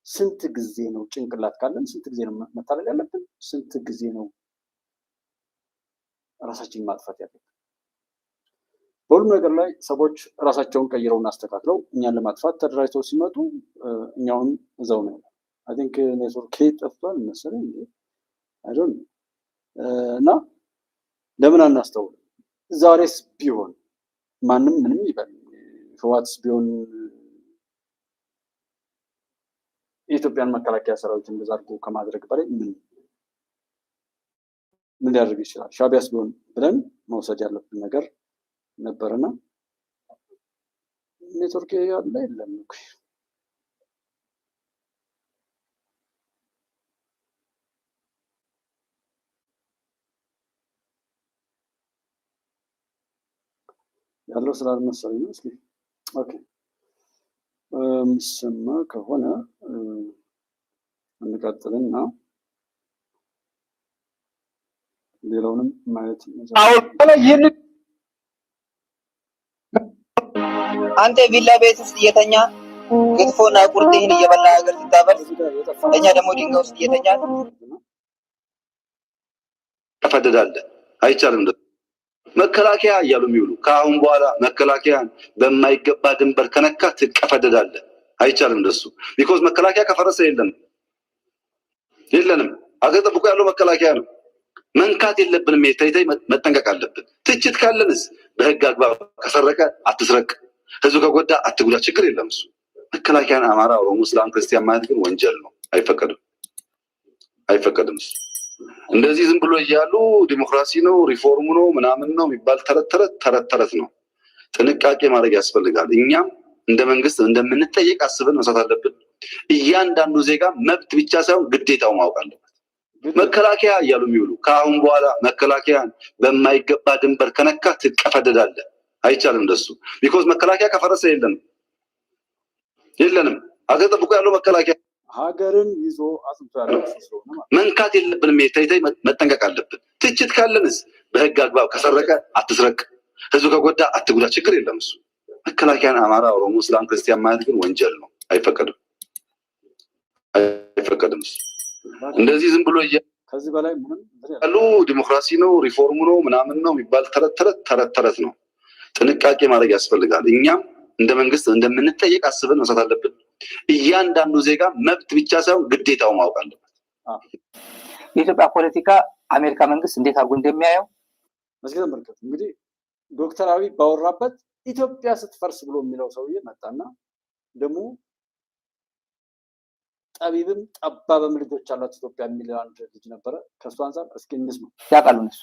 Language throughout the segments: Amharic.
ስንት ጊዜ ነው ጭንቅላት ካለን ስንት ጊዜ ነው መታረቅ ያለብን? ስንት ጊዜ ነው ራሳችንን ማጥፋት ያለብን? በሁሉም ነገር ላይ ሰዎች ራሳቸውን ቀይረውና አስተካክለው እኛን ለማጥፋት ተደራጅተው ሲመጡ እኛውን እዛው ነው። አይ ቲንክ ኔትወርክ ጠፍቷል መሰለኝ አይዶን እና ለምን አናስተውል? ዛሬስ ቢሆን ማንም ምንም ይበል ህወሓትስ ቢሆን የኢትዮጵያን መከላከያ ሰራዊት እንደዛ አድርጎ ከማድረግ በላይ ምን ሊያደርግ ይችላል? ሻዕቢያስ ቢሆን ብለን መውሰድ ያለብን ነገር ነበርና ኔትወርክ ያለ የለም እኮ ያለው ስላልመሰለኝ ነው። እስኪ ኦኬ የሚሰማ ከሆነ እንቀጥልና ሌላውንም ማየት ይሄን አንተ ቪላ ቤት ውስጥ እየተኛ ክትፎና ቁርጥህን እየበላ ሀገር ስታበል እኛ ደግሞ ድንጋይ ውስጥ እየተኛ ተፈደዳለህ። አይቻልም። መከላከያ እያሉ የሚውሉ ከአሁን በኋላ መከላከያን በማይገባ ድንበር ከነካ ትቀፈደዳለህ። አይቻልም እንደሱ። ቢኮዝ መከላከያ ከፈረሰ የለንም። አገር ጠብቆ ያለው መከላከያ ነው። መንካት የለብንም። ተይተይ መጠንቀቅ አለብን። ትችት ካለንስ በህግ አግባብ ከሰረቀ አትስረቅ፣ ህዝቡ ከጎዳ አትጉዳ፣ ችግር የለም እሱ። መከላከያን አማራ፣ ኦሮሞ፣ እስላም፣ ክርስቲያን ማለት ግን ወንጀል ነው። አይፈቀድም እሱ። እንደዚህ ዝም ብሎ እያሉ ዲሞክራሲ ነው ሪፎርሙ ነው ምናምን ነው የሚባል ተረት ነው። ጥንቃቄ ማድረግ ያስፈልጋል። እኛም እንደ መንግስት እንደምንጠየቅ አስበን መስራት አለብን። እያንዳንዱ ዜጋ መብት ብቻ ሳይሆን ግዴታው ማወቅ አለበት። መከላከያ እያሉ የሚውሉ ከአሁን በኋላ መከላከያን በማይገባ ድንበር ከነካ ትቀፈደዳለህ። አይቻልም እንደሱ። ቢኮዝ መከላከያ ከፈረሰ የለንም። አገር ጠብቆ ያለው መከላከያ ሀገርን ይዞ አጥንቶ ያለው ስለሆነ መንካት የለብንም። ተይተይ መጠንቀቅ አለብን። ትችት ካለንስ በህግ አግባብ ከሰረቀ አትስረቅ፣ ህዝቡ ከጎዳ አትጉዳ፣ ችግር የለም እሱ። መከላከያን አማራ፣ ኦሮሞ፣ እስላም፣ ክርስቲያን ማለት ግን ወንጀል ነው። አይፈቀድም እሱ። እንደዚህ ዝም ብሎ ከዚህ በላይ ምንም ያሉ ዲሞክራሲ ነው ሪፎርሙ ነው ምናምን ነው የሚባል ተረት ነው። ጥንቃቄ ማድረግ ያስፈልጋል። እኛም እንደ መንግስት እንደምንጠየቅ አስበን መስራት አለብን። እያንዳንዱ ዜጋ መብት ብቻ ሳይሆን ግዴታው ማወቅ አለበት። የኢትዮጵያ ፖለቲካ አሜሪካ መንግስት እንዴት አድርጎ እንደሚያየው መስገድ ተመልከቱ። እንግዲህ ዶክተር አብይ ባወራበት ኢትዮጵያ ስትፈርስ ብሎ የሚለው ሰውዬ መጣና ደግሞ ጠቢብም ጠባብም ልጆች አሏት ኢትዮጵያ የሚል አንድ ልጅ ነበረ። ከሱ አንፃር እስኪ እንስማ። ያውቃሉ እነሱ።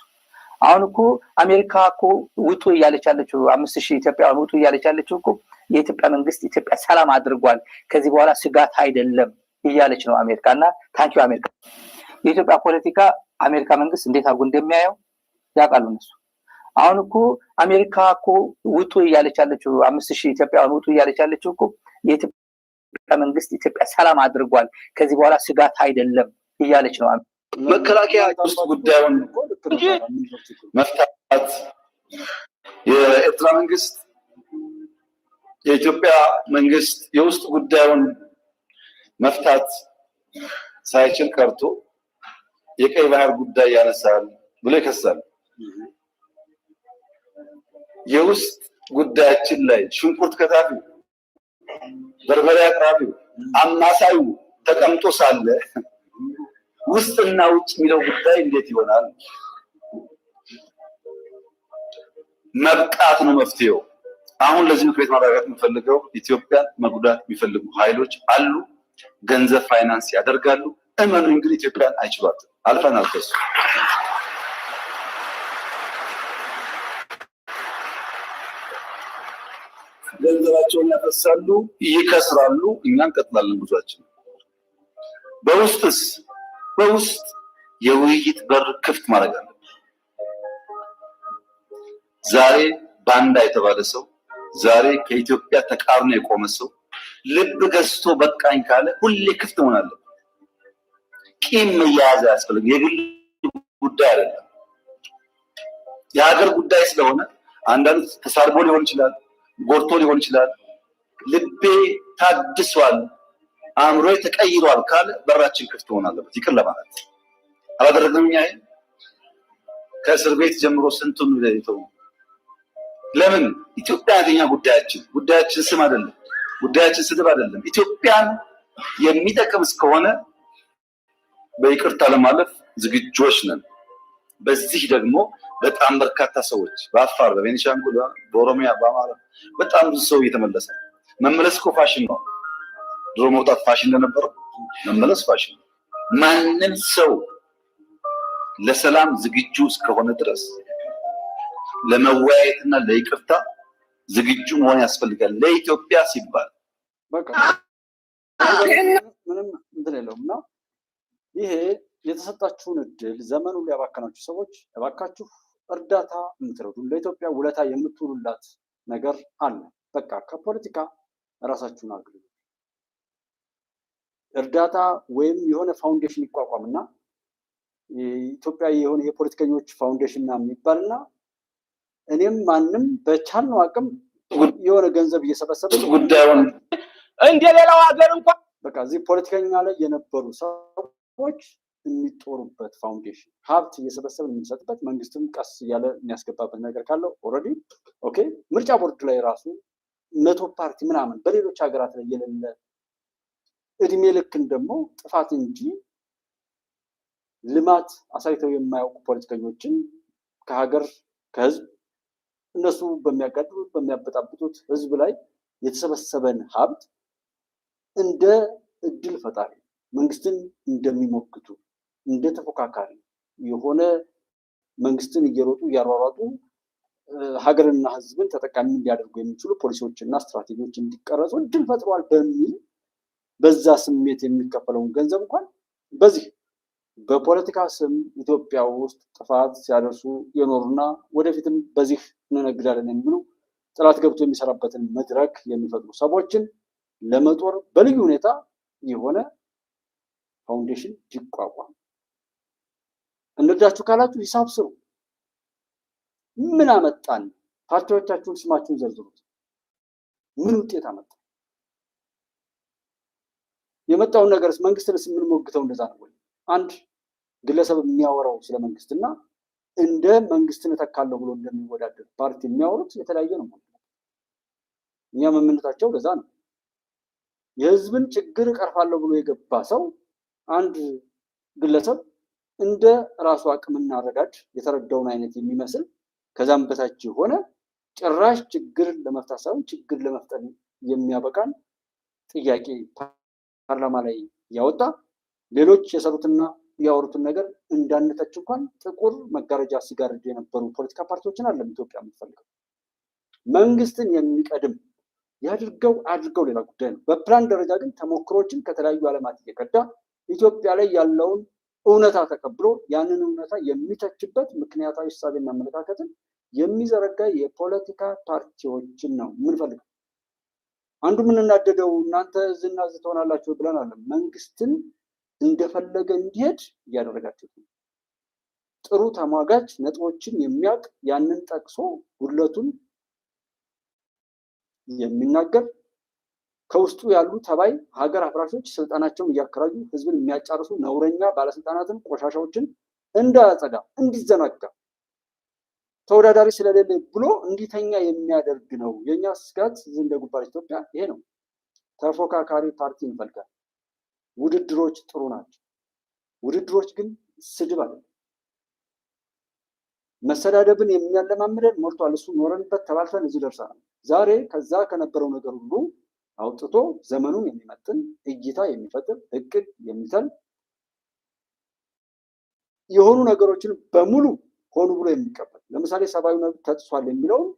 አሁን እኮ አሜሪካ እኮ ውጡ እያለች ያለችው 5000 ኢትዮጵያውያን ውጡ እያለች ያለችው እኮ የኢትዮጵያ መንግስት ኢትዮጵያ ሰላም አድርጓል፣ ከዚህ በኋላ ስጋት አይደለም እያለች ነው አሜሪካ። እና ታንኪዩ አሜሪካ። የኢትዮጵያ ፖለቲካ አሜሪካ መንግስት እንዴት አድርጎ እንደሚያየው ያውቃሉ እነሱ። አሁን እኮ አሜሪካ እኮ ውጡ እያለች ያለችው 5000 ኢትዮጵያውያን ውጡ እያለች ያለችው እኮ የኢትዮጵያ መንግስት ኢትዮጵያ ሰላም አድርጓል፣ ከዚህ በኋላ ስጋት አይደለም እያለች ነው። መከላከያ ውስጥ ጉዳዩን መፍታት የኤርትራ መንግስት የኢትዮጵያ መንግስት የውስጥ ጉዳዩን መፍታት ሳይችል ቀርቶ የቀይ ባህር ጉዳይ ያነሳል ብሎ ይከሳል። የውስጥ ጉዳያችን ላይ ሽንኩርት ከታፊው፣ በርበሬ አቅራቢው፣ አማሳዩ ተቀምጦ ሳለ ውስጥና ውጭ የሚለው ጉዳይ እንዴት ይሆናል? መብቃት ነው መፍትሄው። አሁን ለዚህ ምክር ቤት ማረጋገጥ የምፈልገው ኢትዮጵያን መጉዳት የሚፈልጉ ኃይሎች አሉ። ገንዘብ ፋይናንስ ያደርጋሉ። እመኑ እንግዲህ ኢትዮጵያን አይችሏትም። አልፈናል ከሱ። ገንዘባቸውን ያፈሳሉ፣ ይከስራሉ። እኛ እንቀጥላለን ጉዟችን። በውስጥ የውይይት በር ክፍት ማድረግ አለብን። ዛሬ ባንዳ የተባለ ሰው፣ ዛሬ ከኢትዮጵያ ተቃርኖ የቆመ ሰው ልብ ገዝቶ በቃኝ ካለ ሁሌ ክፍት መሆን አለበት። ቂም መያዝ አያስፈልግም። የግል ጉዳይ አይደለም፣ የሀገር ጉዳይ ስለሆነ አንዳንዱ ተሳርቦ ሊሆን ይችላል፣ ጎርቶ ሊሆን ይችላል። ልቤ ታድሷል፣ አእምሮ ተቀይሯል ካለ በራችን ክፍት መሆን አለበት ይቅር ለማለት። አላደረግንም እኛ ከእስር ቤት ጀምሮ ስንቱን ለይተው ለምን ኢትዮጵያ ያገኛ ጉዳያችን ስም አይደለም፣ ጉዳያችን ስድብ አይደለም። ኢትዮጵያን የሚጠቅም እስከሆነ በይቅርታ ለማለፍ ዝግጆች ነን። በዚህ ደግሞ በጣም በርካታ ሰዎች በአፋር፣ በቤኒሻንጉል፣ በኦሮሚያ፣ በአማራ በጣም ብዙ ሰው እየተመለሰ መመለስ እኮ ፋሽን ነው። ድሮ መውጣት ፋሽን እንደነበረው መመለስ ፋሽን ነው። ማንም ሰው ለሰላም ዝግጁ እስከሆነ ድረስ ለመወያየትና ለይቅርታ ዝግጁ መሆን ያስፈልጋል። ለኢትዮጵያ ሲባል በቃ ምንም እንትን የለውም እና ይሄ የተሰጣችሁን እድል ዘመኑን ሊያባከናችሁ ሰዎች እባካችሁ እርዳታ የምትረዱ ለኢትዮጵያ ውለታ የምትውሉላት ነገር አለ። በቃ ከፖለቲካ ራሳችሁን አግሉ። እርዳታ ወይም የሆነ ፋውንዴሽን ይቋቋምና ኢትዮጵያ የሆነ የፖለቲከኞች ፋውንዴሽን የሚባልና እኔም ማንም በቻልነው አቅም የሆነ ገንዘብ እየሰበሰበ ጉዳዩን እንደሌላው ሀገር እንኳን በቃ እዚህ ፖለቲከኛ ላይ የነበሩ ሰዎች የሚጦሩበት ፋውንዴሽን ሀብት እየሰበሰብን የምንሰጥበት መንግስትም ቀስ እያለ የሚያስገባበት ነገር ካለው ኦልሬዲ ኦኬ። ምርጫ ቦርድ ላይ ራሱ 100 ፓርቲ ምናምን በሌሎች ሀገራት ላይ የሌለ እድሜ ልክን ደግሞ ጥፋት እንጂ ልማት አሳይተው የማያውቁ ፖለቲከኞችን ከሀገር ከህዝብ እነሱ በሚያጋድሉት በሚያበጣብጡት ህዝብ ላይ የተሰበሰበን ሀብት እንደ እድል ፈጣሪ መንግስትን እንደሚሞክቱ እንደ ተፎካካሪ የሆነ መንግስትን እየሮጡ እያሯሯጡ ሀገርና ህዝብን ተጠቃሚ እንዲያደርጉ የሚችሉ ፖሊሲዎችና ስትራቴጂዎች እንዲቀረጹ እድል ፈጥሯል በሚል በዛ ስሜት የሚከፈለውን ገንዘብ እንኳን በዚህ በፖለቲካ ስም ኢትዮጵያ ውስጥ ጥፋት ሲያደርሱ የኖሩና ወደፊትም በዚህ እንነግዳለን የሚሉ ጥላት ገብቶ የሚሰራበትን መድረክ የሚፈጥሩ ሰዎችን ለመጦር በልዩ ሁኔታ የሆነ ፋውንዴሽን ይቋቋም። እንርዳችሁ ካላችሁ ሂሳብ ስሩ። ምን አመጣን? ፓርቲዎቻችሁን ስማችሁን ዘርዝሩት። ምን ውጤት አመጣ? የመጣውን ነገርስ መንግስትንስ የምንሞግተው እንደዛ ነው ወይ? አንድ ግለሰብ የሚያወራው ስለ መንግስትና እንደ መንግስትን እተካለሁ ብሎ እንደሚወዳደር ፓርቲ የሚያወሩት የተለያየ ነው። እኛም የምንታቸው ለዛ ነው። የህዝብን ችግር እቀርፋለሁ ብሎ የገባ ሰው አንድ ግለሰብ እንደ ራሱ አቅምና አረዳድ የተረዳውን አይነት የሚመስል ከዛም በታች የሆነ ጭራሽ ችግር ለመፍታት ሳይሆን ችግር ለመፍጠር የሚያበቃን ጥያቄ ፓርላማ ላይ ያወጣ ሌሎች የሰሩትና ያወሩትን ነገር እንዳንተች እንኳን ጥቁር መጋረጃ ሲጋርዱ የነበሩ ፖለቲካ ፓርቲዎችን አለም ኢትዮጵያ የምትፈልገው። መንግስትን የሚቀድም አድርገው ሌላ ጉዳይ ነው። በፕላን ደረጃ ግን ተሞክሮችን ከተለያዩ ዓለማት እየቀዳ ኢትዮጵያ ላይ ያለውን እውነታ ተቀብሎ ያንን እውነታ የሚተችበት ምክንያታዊ እሳቤና አመለካከትን የሚዘረጋ የፖለቲካ ፓርቲዎችን ነው የምንፈልገው። አንዱ የምንናደደው እናንተ ዝና ትሆናላችሁ ብለን አለ መንግስትን እንደፈለገ እንዲሄድ እያደረጋችሁ ነው። ጥሩ ተሟጋች ነጥቦችን የሚያውቅ ያንን ጠቅሶ ጉድለቱን የሚናገር ከውስጡ ያሉ ተባይ ሀገር አፍራሾች ስልጣናቸውን እያከራዩ ህዝብን የሚያጫርሱ ነውረኛ ባለስልጣናትን ቆሻሻዎችን እንዳያጸዳ እንዲዘናጋ ተወዳዳሪ ስለሌለ ብሎ እንዲተኛ የሚያደርግ ነው። የኛ ስጋት እንደ ጉባኤ ኢትዮጵያ ይሄ ነው። ተፎካካሪ ፓርቲ እንፈልጋለን። ውድድሮች ጥሩ ናቸው። ውድድሮች ግን ስድብ አይደለም። መሰዳደብን የሚያለማምደን ሞልቷል። እሱ ኖረንበት ተባልተን እዚህ ደርሰናል። ዛሬ ከዛ ከነበረው ነገር ሁሉ አውጥቶ ዘመኑን የሚመጥን እይታ የሚፈጥር እቅድ የሚተል የሆኑ ነገሮችን በሙሉ ሆኑ ብሎ የሚቀበል ለምሳሌ ሰብአዊ መብት ተጥሷል የሚለውን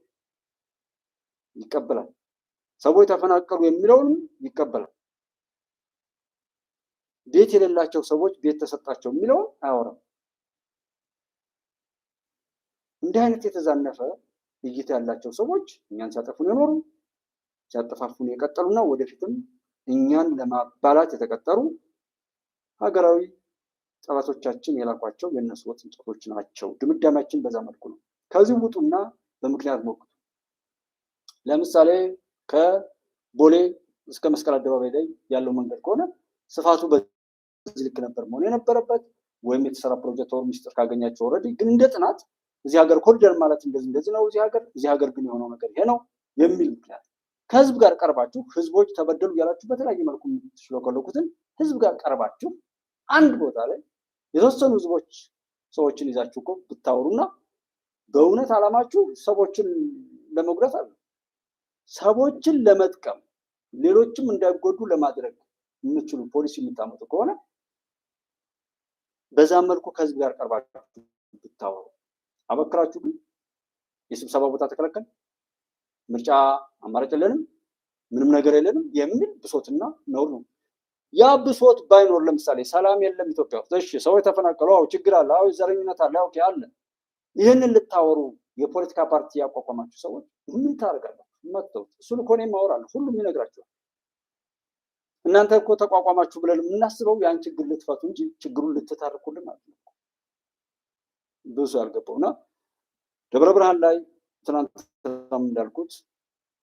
ይቀበላል። ሰዎች ተፈናቀሉ የሚለውን ይቀበላል። ቤት የሌላቸው ሰዎች ቤት ተሰጣቸው የሚለውን አያወራም። እንዲህ አይነት የተዛነፈ እይታ ያላቸው ሰዎች እኛን ሲያጠፉን የኖሩ ሲያጠፋፉን የቀጠሉና ወደፊትም እኛን ለማባላት የተቀጠሩ ሀገራዊ ጠላቶቻችን የላኳቸው የእነሱ ወጥንጨቶች ናቸው። ድምዳሜያችን በዛ መልኩ ነው። ከዚህ ውጡና በምክንያት ሞክቱ። ለምሳሌ ከቦሌ እስከ መስቀል አደባባይ ላይ ያለው መንገድ ከሆነ ስፋቱ በዚህ ልክ ነበር መሆን የነበረበት። ወይም የተሰራ ፕሮጀክት ወር ሚስጥር ካገኛቸው ኦልሬዲ ግን እንደ ጥናት እዚህ ሀገር ኮሪደር ማለት እንደዚህ ነው፣ እዚህ ሀገር ግን የሆነው ነገር ይሄ ነው የሚል ምክንያት ከህዝብ ጋር ቀርባችሁ ህዝቦች ተበደሉ እያላችሁ በተለያየ መልኩ የምትሽለኮለኩትን ህዝብ ጋር ቀርባችሁ አንድ ቦታ ላይ የተወሰኑ ህዝቦች ሰዎችን ይዛችሁ እኮ ብታወሩና በእውነት አላማችሁ ሰዎችን ለመጉዳት አለ ሰዎችን ለመጥቀም ሌሎችም እንዳይጎዱ ለማድረግ የምትችሉ ፖሊሲ የምታመጡ ከሆነ በዛ መልኩ ከህዝብ ጋር ቀርባችሁ ብታወሩ አበክራችሁ ግን የስብሰባ ቦታ ተከለከል ምርጫ አማራጭ የለንም ምንም ነገር የለንም የሚል ብሶትና ነውር ነው። ያ ብሶት ባይኖር ለምሳሌ ሰላም የለም ኢትዮጵያ ውስጥ እሺ ሰው የተፈናቀሉ ችግር አለ ዘረኝነት አለ ኦኬ አለ ይህንን ልታወሩ የፖለቲካ ፓርቲ ያቋቋማችሁ ሰዎች ምን ታደርጋላችሁ? መጥተው እሱን እኮ እኔም አወራለሁ ሁሉም ይነግራችኋል። እናንተ እኮ ተቋቋማችሁ ብለን የምናስበው ያን ችግር ልትፈቱ እንጂ ችግሩን ልትታርቁልን ማለት ነው። ብዙ ያልገባውና ደብረ ብርሃን ላይ ትናንት እንዳልኩት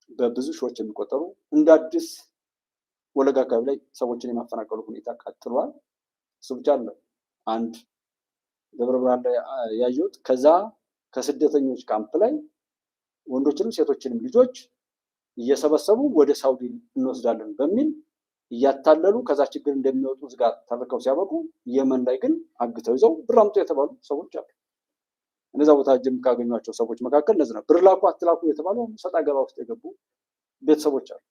በብዙ ሺዎች የሚቆጠሩ እንደ አዲስ ወለጋ አካባቢ ላይ ሰዎችን የማፈናቀሉ ሁኔታ ቀጥሏል። እሱ ብቻ አለ አንድ ደብረ ብርሃን ላይ ያየሁት ከዛ ከስደተኞች ካምፕ ላይ ወንዶችንም ሴቶችንም ልጆች እየሰበሰቡ ወደ ሳውዲ እንወስዳለን በሚል እያታለሉ ከዛ ችግር እንደሚወጡ ዝጋር ተርከው ሲያበቁ የመን ላይ ግን አግተው ይዘው ብር አምጡ የተባሉ ሰዎች አሉ። እነዛ ቦታ ጅም ካገኟቸው ሰዎች መካከል እነዚህ ነው ብር ላኩ አትላኩ የተባሉ ሰጣ ገባ ውስጥ የገቡ ቤተሰቦች አሉ።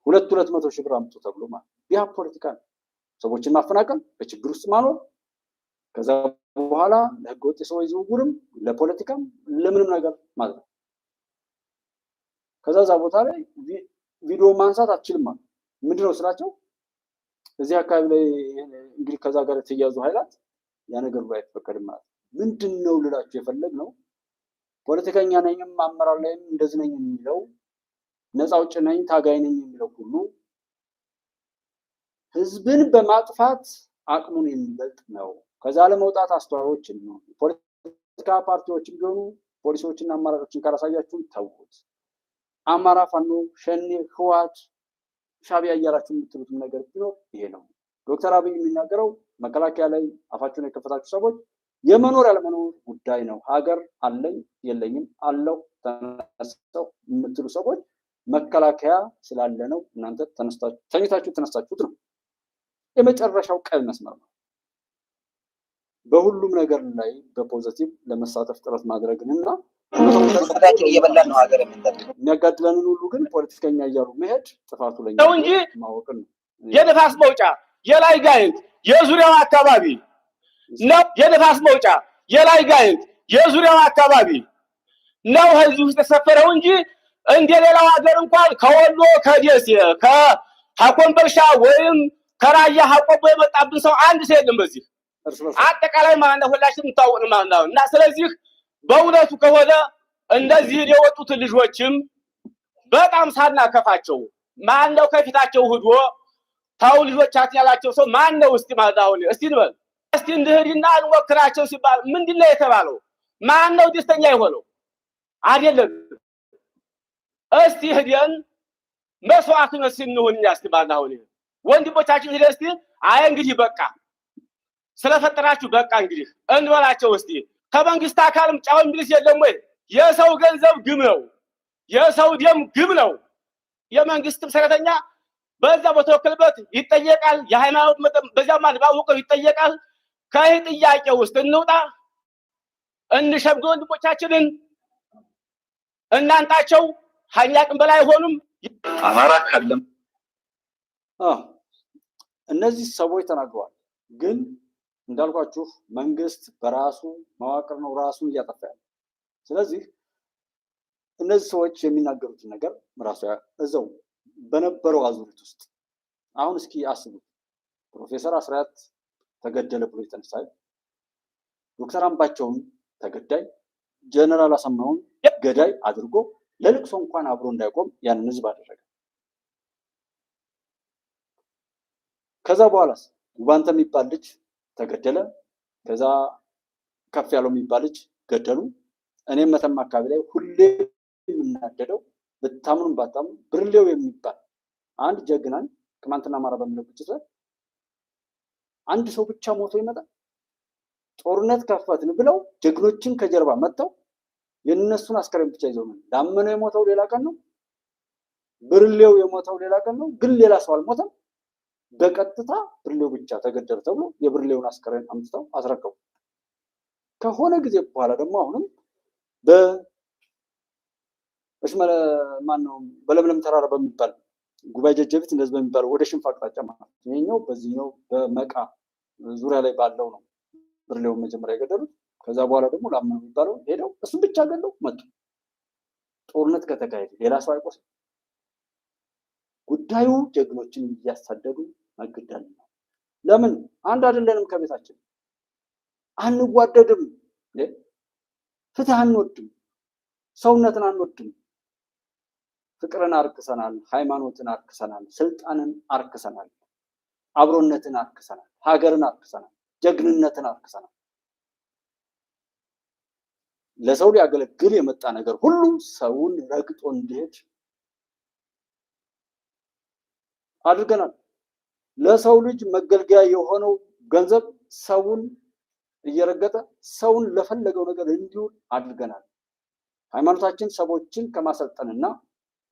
200 ሺህ ብር አምጡ ተብሎ ማለት ያ ፖለቲካ ነው። ሰዎችን ማፈናቀል በችግር ውስጥ ማኖር ከዛ በኋላ ለህገወጥ የሰዎች ዝውውርም ለፖለቲካም ለምንም ነገር ማለት ነው። ከዛ ቦታ ላይ ቪዲዮ ማንሳት አትችልም ማለት ምንድነው ስላቸው እዚህ አካባቢ ላይ እንግዲህ ከዛ ጋር የተያዙ ኃይላት ያ ነገር ላይ አይፈቀድም ማለት ምንድነው ልላችሁ የፈለግነው ፖለቲከኛ ነኝም አመራር ላይም እንደዚህ ነኝ የሚለው ነፃ አውጪ ነኝ ታጋይ ነኝ የሚለው ሁሉ ህዝብን በማጥፋት አቅሙን የሚበልጥ ነው። ከዛ ለመውጣት አስተዋዮችን ነው ፖለቲካ ፓርቲዎችም ቢሆኑ ፖሊሲዎችና አመራሮችን ካላሳያችሁ ተውት። አማራ ፋኖ ሸኔ ህወሓት ሻዕቢያ እያላችሁ የምትሉት ነገር ቢኖር ይሄ ነው። ዶክተር አብይ የሚናገረው መከላከያ ላይ አፋችሁን የከፈታችሁ ሰዎች የመኖር ያለመኖር ጉዳይ ነው። ሀገር አለኝ የለኝም አለው ተነስተው የምትሉ ሰዎች መከላከያ ስላለ ነው እናንተ ተነስታችሁ ተነስታችሁት ነው። የመጨረሻው ቀይ መስመር ነው። በሁሉም ነገር ላይ በፖዚቲቭ ለመሳተፍ ጥረት ማድረግንና እየበላን ነው ሀገር የሚያጋድለንን ሁሉ ግን ፖለቲከኛ እያሉ መሄድ ጥፋቱ ላይ ነው እንጂ ማወቅ ነው። የነፋስ መውጫ የላይ ጋይንት የዙሪያው አካባቢ ነው። የነፋስ መውጫ የላይ ጋይንት የዙሪያው አካባቢ ነው ህዝብ ውስጥ ተሰፈረው እንጂ እንደሌላው ሀገር እንኳን ከወሎ ከደሴ ከኮምቦልቻ ወይም ከራያ ሀቆቦ የመጣብን ሰው አንድ ሰው የለም። በዚህ አጠቃላይ ማለት ነው ሁላችንም ታውቁን ማለት ነው። እና ስለዚህ በእውነቱ ከሆነ እንደዚህ የወጡት ልጆችም በጣም ሳናከፋቸው ማን ነው ከፊታቸው ሂዶ ታው ልጆቻችን ያላቸው ሰው ማን ነው? እስቲ ማለት አሁን እስቲ እንበል እስቲ እንድህድና እንወክራቸው ሲባል ምንድነው የተባለው? ማን ነው ደስተኛ የሆነው? አይደለም። እስቲ ሄደን መስዋዕትነት ስንሆን እስቲ ማለት አሁን ወንድሞቻችን ሄደን እስቲ አይ እንግዲህ በቃ ስለፈጠራችሁ በቃ እንግዲህ እንበላቸው እስቲ። ከመንግስት አካልም ጫው እንግሊዝ የለም ወይ? የሰው ገንዘብ ግም ነው፣ የሰው ደም ግም ነው። የመንግስት ሰራተኛ በዛ በተወከለበት ይጠየቃል። የሃይማኖት በዛ ማለት ባወቀው ይጠየቃል። ከዚህ ጥያቄ ውስጥ እንውጣ፣ እንሸምግ፣ ወንድሞቻችንን እናንጣቸው። ሀኛቅም በላይ ሆኑም አማራ ካለም እነዚህ ሰዎች ተናግረዋል። ግን እንዳልኳችሁ መንግስት በራሱ መዋቅር ነው ራሱን እያጠፋ ያለው። ስለዚህ እነዚህ ሰዎች የሚናገሩትን ነገር ራሱ እዛው በነበረው አዙሪት ውስጥ አሁን እስኪ አስቡት። ፕሮፌሰር አስራት ተገደለ ብሎ የተነሳው ዶክተር አምባቸውን ተገዳይ፣ ጀነራል አሰማውን ገዳይ አድርጎ ለልቅሶ እንኳን አብሮ እንዳይቆም ያንን ህዝብ አደረገ። ከዛ በኋላስ ጉባንተ የሚባል ልጅ ተገደለ። ከዛ ከፍ ያለው የሚባል ልጅ ገደሉ። እኔም መተማ አካባቢ ላይ ሁሌ የምናደደው ብታምኑም ባታምኑ ብርሌው የሚባል አንድ ጀግናን ቅማንትና አማራ በሚለው ግጭት ላይ አንድ ሰው ብቻ ሞቶ ይመጣል? ጦርነት ከፈትን ብለው ጀግኖችን ከጀርባ መጥተው የነሱን አስከሬን ብቻ ይዘው ነው። ዳመነው የሞተው ሌላ ቀን ነው። ብርሌው የሞተው ሌላ ቀን ነው። ግን ሌላ ሰው አልሞተም። በቀጥታ ብርሌው ብቻ ተገደለ ተብሎ የብርሌውን አስከሬን አምጥተው አስረከቡ። ከሆነ ጊዜ በኋላ ደግሞ አሁንም በሽመለ ማነው በለምለም ተራራ በሚባል ጉባኤ ጀጀቢት እንደዚህ በሚባለው ወደ ሽንፋ አቅጣጫ ማለት ነው። ይሄኛው በዚህኛው በመቃ ዙሪያ ላይ ባለው ነው ብርሌውን መጀመሪያ የገደሉት። ከዛ በኋላ ደግሞ ላመነው የሚባለው ሄደው እሱን ብቻ ገለው መጡ። ጦርነት ከተካሄደ ሌላ ሰው አይቆስም። ጉዳዩ ጀግኖችን እያሳደዱ መግደል ነው። ለምን አንድ አይደለንም? ከቤታችን አንዋደድም፣ ፍትህ አንወድም፣ ሰውነትን አንወድም። ፍቅርን አርክሰናል፣ ሃይማኖትን አርክሰናል፣ ስልጣንን አርክሰናል፣ አብሮነትን አርክሰናል፣ ሀገርን አርክሰናል፣ ጀግንነትን አርክሰናል። ለሰው ሊያገለግል የመጣ ነገር ሁሉ ሰውን ረግጦ እንዲሄድ አድርገናል። ለሰው ልጅ መገልገያ የሆነው ገንዘብ ሰውን እየረገጠ ሰውን ለፈለገው ነገር እንዲውል አድርገናል። ሃይማኖታችን ሰዎችን ከማሰልጠንና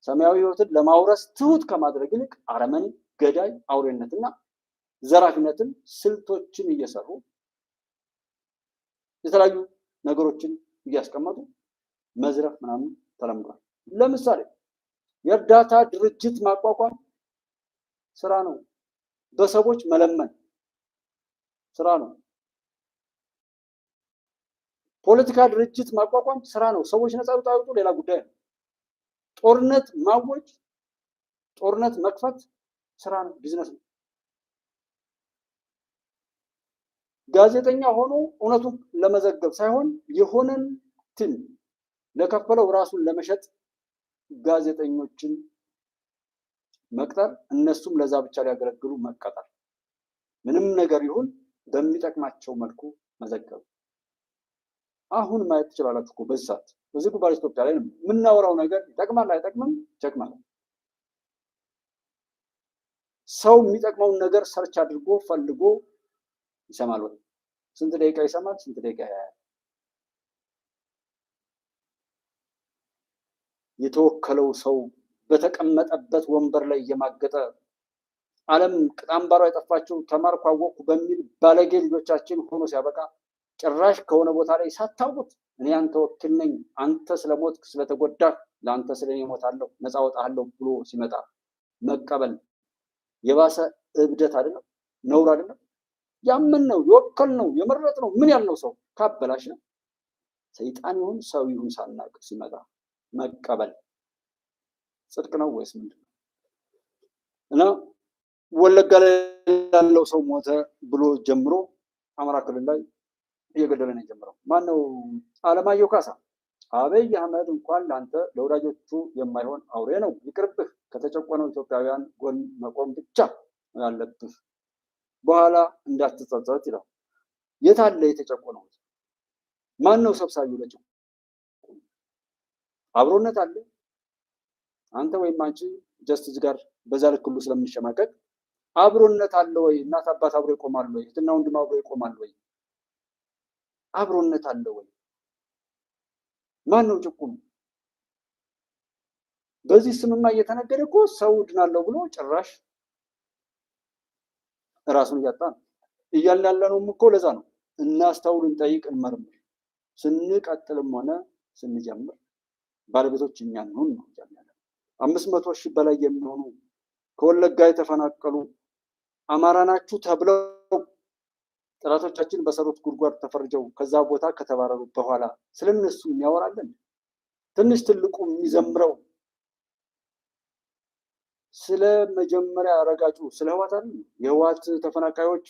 ሰማያዊ ሕይወትን ለማውረስ ትሁት ከማድረግ ይልቅ አረመኔ፣ ገዳይ፣ አውሬነትና ዘራፊነትን ስልቶችን እየሰሩ የተለያዩ ነገሮችን እያስቀመጡ መዝረፍ ምናምን ተለምዷል። ለምሳሌ የእርዳታ ድርጅት ማቋቋም ስራ ነው። በሰዎች መለመን ስራ ነው። ፖለቲካ ድርጅት ማቋቋም ስራ ነው። ሰዎች ነፃ ይወጡ ሌላ ጉዳይ ነው። ጦርነት ማወጅ፣ ጦርነት መክፈት ስራ ነው፣ ቢዝነስ ነው። ጋዜጠኛ ሆኖ እውነቱን ለመዘገብ ሳይሆን የሆነን ትን ለከፈለው ራሱን ለመሸጥ ጋዜጠኞችን መቅጠር፣ እነሱም ለዛ ብቻ ሊያገለግሉ መቀጠር፣ ምንም ነገር ይሁን በሚጠቅማቸው መልኩ መዘገብ። አሁን ማየት ትችላላችሁ እኮ በዚህ ሰዓት በዚህ ጉባኤ ኢትዮጵያ ላይ የምናወራው ነገር ይጠቅማል አይጠቅምም? ይጠቅማል። ሰው የሚጠቅመውን ነገር ሰርች አድርጎ ፈልጎ ይሰማል ወይ? ስንት ደቂቃ ይሰማል? ስንት ደቂቃ ያያል? የተወከለው ሰው በተቀመጠበት ወንበር ላይ እየማገጠ ዓለም ቅጣምባሯ የጠፋችው ተማርኩ አወቅኩ በሚል ባለጌ ልጆቻችን ሆኖ ሲያበቃ ጭራሽ ከሆነ ቦታ ላይ ሳታውቁት እኔ አንተ ወኪል ነኝ፣ አንተ ስለሞትክ ስለተጎዳህ ለአንተ ስለኔ እሞታለሁ፣ ነፃ ወጣለሁ ብሎ ሲመጣ መቀበል የባሰ እብደት አይደለም? ነውር አይደለም? ያምን ነው የወከል ነው የመረጥ ነው ምን ያልነው ሰው ካበላሽ ሰይጣን ይሁን ሰው ይሁን ሳናቅ ሲመጣ መቀበል ጽድቅ ነው ወይስ ምንድን ነው? እና ወለጋ ላይ ያለው ሰው ሞተ ብሎ ጀምሮ አማራ ክልል ላይ እየገደለ ነው የጀመረው። ማነው? አለማየሁ ካሳ። አብይ አህመድ እንኳን ለአንተ ለወዳጆቹ የማይሆን አውሬ ነው፣ ይቅርብህ፣ ከተጨቆነው ኢትዮጵያውያን ጎን መቆም ብቻ ያለብህ፣ በኋላ እንዳትጸጸት ይላል። የት አለ የተጨቆነው? ማን ነው ሰብሳቢው? ለጭ አብሮነት አለ? አንተ ወይም አንቺ ጀስትስ ጋር በዛ ልክ ሁሉ ስለምንሸማቀቅ አብሮነት አለ ወይ? እናት አባት አብሮ ይቆማሉ ወይ? እህትና ወንድም አብሮ ይቆማሉ ወይ? አብሮነት አለ ወይ? ማን ነው ጭቁኑ? በዚህ ስምማ እየተነገረ እኮ ሰው ድናለው ብሎ ጭራሽ ራሱን እያጣ ነው እያልን ያለነውም እኮ ለዛ ነው። እናስተውል፣ እንጠይቅ፣ እንመርምር። ስንቀጥልም ሆነ ስንጀምር ባለቤቶች እኛ እንሆን ነው ያለው። 500 ሺህ በላይ የሚሆኑ ከወለጋ የተፈናቀሉ አማራ ናችሁ ተብለው ጠላቶቻችን በሰሩት ጉድጓድ ተፈርጀው ከዛ ቦታ ከተባረሩ በኋላ ስለነሱ የሚያወራለን? ትንሽ ትልቁ የሚዘምረው ስለ መጀመሪያ አረጋጩ ስለ ህዋት አይደል? የህዋት ተፈናቃዮች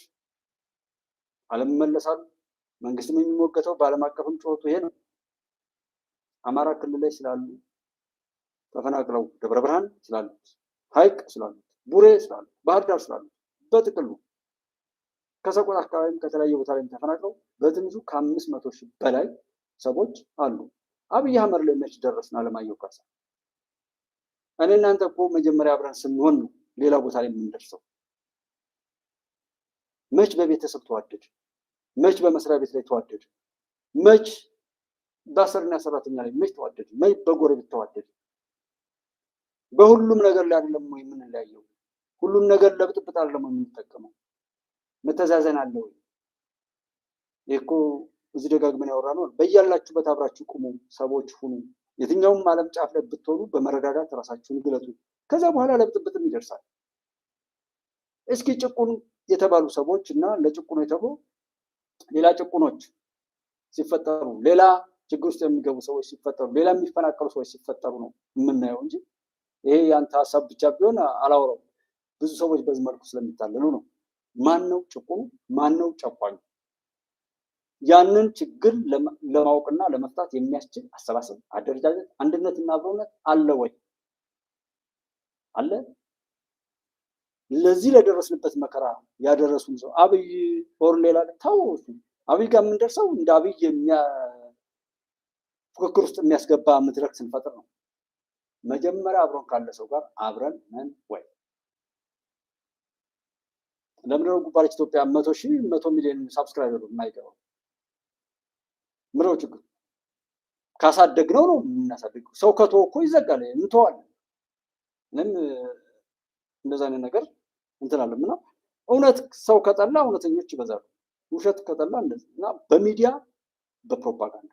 አለመመለሳሉ መንግስትም የሚሞገተው በዓለም አቀፍም ጩኸቱ ይሄ ነው። አማራ ክልል ላይ ስላሉ ተፈናቅለው ደብረ ብርሃን ስላሉት፣ ሀይቅ ስላሉት፣ ቡሬ ስላሉት፣ ባህር ዳር ስላሉት በጥቅሉ ከሰቆጣ አካባቢም ከተለያየ ቦታ ላይ ተፈናቅለው በትንሹ ከ500 ሺህ በላይ ሰዎች አሉ። አብይ አህመድ ላይ መች ደረስን? አለማየሁ ካሳ እኔ እናንተ እኮ መጀመሪያ አብረን ስንሆን ነው ሌላ ቦታ ላይ የምንደርሰው? መች በቤተሰብ ተዋደድ? መች በመስሪያ ቤት ላይ ተዋደድ? መች በአሰሪና ሰራተኛ ላይ መች ተዋደድ? መች በጎረቤት ተዋደድ? በሁሉም ነገር ላይ አይደለም ወይ የምንለያየው? ሁሉም ነገር ለብጥብጥ አይደለም የምንጠቀመው? መተዛዘን አለ ወይ? እኮ እዚህ ደጋግመን ያወራነው በያላችሁበት አብራችሁ ቁሙ፣ ሰዎች ሁኑ። የትኛውም ዓለም ጫፍ ላይ ብትሆኑ በመረዳዳት ራሳችሁን ግለጡ። ከዛ በኋላ ለብጥብጥም ይደርሳል። እስኪ ጭቁን የተባሉ ሰዎች እና ለጭቁኑ የተባሉ ሌላ ጭቁኖች ሲፈጠሩ፣ ሌላ ችግር ውስጥ የሚገቡ ሰዎች ሲፈጠሩ፣ ሌላ የሚፈናቀሉ ሰዎች ሲፈጠሩ ነው የምናየው እንጂ ይሄ ያንተ ሀሳብ ብቻ ቢሆን አላወራውም። ብዙ ሰዎች በዚህ መልኩ ስለሚታለሉ ነው። ማን ነው ጭቁኑ? ማን ነው ጨቋኙ? ያንን ችግር ለማወቅና ለመፍታት የሚያስችል አሰባሰብ፣ አደረጃጀት፣ አንድነትና አብሮነት አለ ወይ? አለ? ለዚህ ለደረስንበት መከራ ያደረሱን ሰው አብይ ኦር ሌላ ታው አብይ ጋር የምንደርሰው እንደ አብይ ፉክክር ውስጥ የሚያስገባ መድረክ ስንፈጥር ነው። መጀመሪያ አብሮን ካለ ሰው ጋር አብረን ነን ወይ? ለምንድን ነው ጉባለች ኢትዮጵያ 100 ሚሊዮን ሳብስክራይበር የማይገባው? ምነው ችግር? ካሳደግነው ነው የምናሳድገው። ሰው ከተወ እኮ ይዘጋል፣ እንተዋለን። ምንም እንደዛ አይነት ነገር እንትን አለ። ምና እውነት ሰው ከጠላ እውነተኞች ይበዛሉ፣ ውሸት ከጠላ እንደዚህ እና በሚዲያ በፕሮፓጋንዳ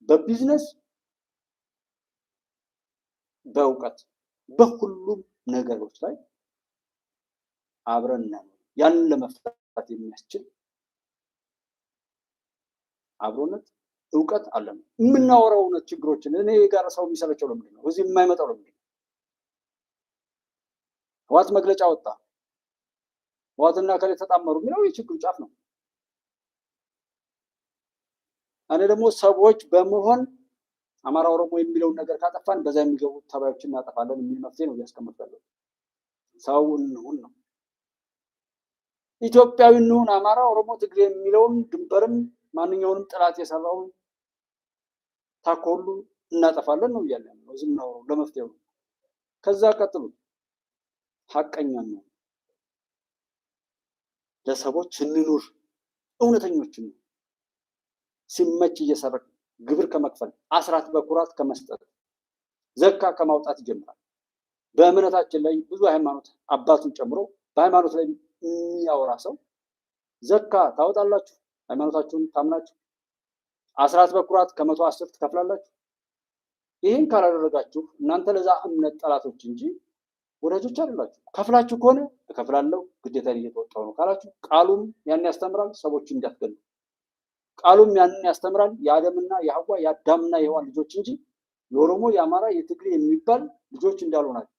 በቢዝነስ በእውቀት በሁሉም ነገሮች ላይ አብረን ነን። ያንን ለመፍታት የሚያስችል አብሮነት እውቀት አለን። የምናወራው እውነት ችግሮችን እኔ ጋር ሰው የሚሰለቸው ለምንድን ነው? እዚህ የማይመጣው ለምንድን ነው? ህወሓት መግለጫ ወጣ፣ ህወሓትና ከሌ ተጣመሩ የሚለው የችግሩ ጫፍ ነው። እኔ ደግሞ ሰዎች በመሆን አማራ ኦሮሞ የሚለውን ነገር ካጠፋን በዛ የሚገቡ ተባዮችን እናጠፋለን የሚል መፍትሄ ነው እያስቀመጥኩ ያለሁት። ሰው እንሁን ነው። ኢትዮጵያዊ እንሁን። አማራ ኦሮሞ ትግሬ የሚለውን ድንበርም ማንኛውንም ጥላት የሰራውን ታኮሉ እናጠፋለን ነው እያለ ነው። ዝም ነው ለመፍትሄው ነው። ከዛ ቀጥሉ ሐቀኛ ነው። ለሰዎች እንኑር፣ እውነተኞች ነው። ሲመች እየሰረቅ ግብር ከመክፈል አስራት በኩራት ከመስጠት ዘካ ከማውጣት ይጀምራል። በእምነታችን ላይ ብዙ ሃይማኖት አባቱን ጨምሮ በሃይማኖት ላይ የሚያወራ ሰው ዘካ ታወጣላችሁ፣ ሃይማኖታችሁን ታምናችሁ አስራት በኩራት ከ110 ትከፍላላችሁ። ይህን ካላደረጋችሁ እናንተ ለዛ እምነት ጠላቶች እንጂ ወዳጆች አይደላችሁ። ከፍላችሁ ከሆነ እከፍላለሁ ግዴታን እየተወጣው ነው ካላችሁ ቃሉም ያን ያስተምራል፣ ሰዎች እንዲያስገሉ ቃሉም ያንን ያስተምራል። የአደምና የሐዋ የአዳምና የሔዋን ልጆች እንጂ የኦሮሞ የአማራ የትግሬ የሚባል ልጆች እንዳልሆናችሁ።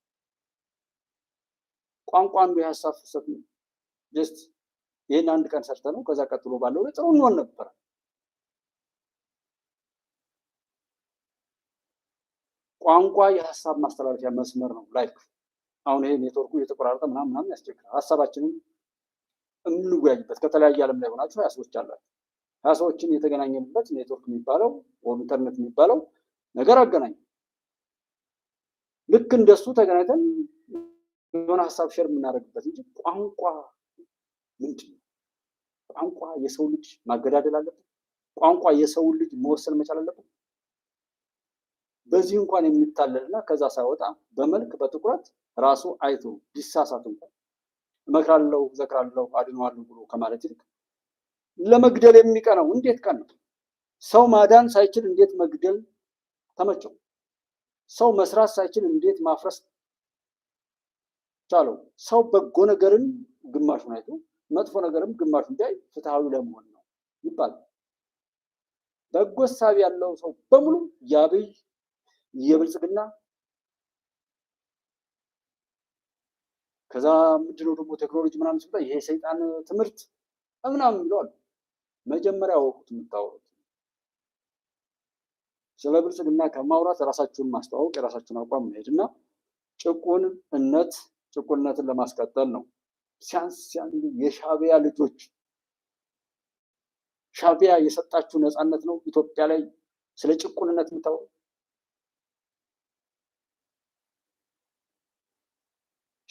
ቋንቋ አንዱ የሀሳብ ፍሰት ነው። ጀስት ይህን አንድ ቀን ሰርተ ነው ከዛ ቀጥሎ ባለው ላይ ጥሩ እንሆን ነበር። ቋንቋ የሀሳብ ማስተላለፊያ መስመር ነው። ላይክ አሁን ይሄ ኔትወርኩ የተቆራረጠ ምናምን ያስቸግራል። ሀሳባችንን የምንወያይበት ከተለያየ ዓለም ላይ ሆናችሁ 20 ሰዎች አላችሁ። 20 ሰዎችን የተገናኘንበት ኔትወርክ የሚባለው ወይም ኢንተርኔት የሚባለው ነገር አገናኝ። ልክ እንደሱ ተገናኝተን የሆነ ሀሳብ ሼር የምናደርግበት እንጂ ቋንቋ ምንድን ነው? ቋንቋ የሰው ልጅ ማገዳደል አለበት። ቋንቋ የሰው ልጅ መወሰን መቻል አለበት። በዚህ እንኳን የሚታለልና ከዛ ሳይወጣ በመልክ በትኩረት ራሱ አይቶ ቢሳሳት እንኳን እመክራለሁ፣ ዘክራለሁ፣ አድነዋለሁ ብሎ ከማለት ይልቅ ለመግደል የሚቀነው እንዴት ቀን ነው? ሰው ማዳን ሳይችል እንዴት መግደል ተመቸው? ሰው መስራት ሳይችል እንዴት ማፍረስ ቻለው? ሰው በጎ ነገርን ግማሹን አይቶ መጥፎ ነገርም ግማሹን እንዲያይ ፍትሃዊ ለመሆን ነው ይባላል። በጎ ሀሳብ ያለው ሰው በሙሉ የአብይ የብልጽግና ከዛ ምንድነው ደግሞ ቴክኖሎጂ ምናምን ሲመጣ ይሄ ሰይጣን ትምህርት ምናምን ይለዋል። መጀመሪያ ወቁት የምታወሩት ስለ ብልጽግና ከማውራት ራሳችሁን ማስተዋወቅ፣ የራሳችሁን አቋም መሄድና ጭቁንነትን ለማስቀጠል ነው። ሲያንስ የሻዕቢያ ልጆች ሻዕቢያ የሰጣችሁ ነፃነት ነው ኢትዮጵያ ላይ ስለ ጭቁንነት የምታወሩ?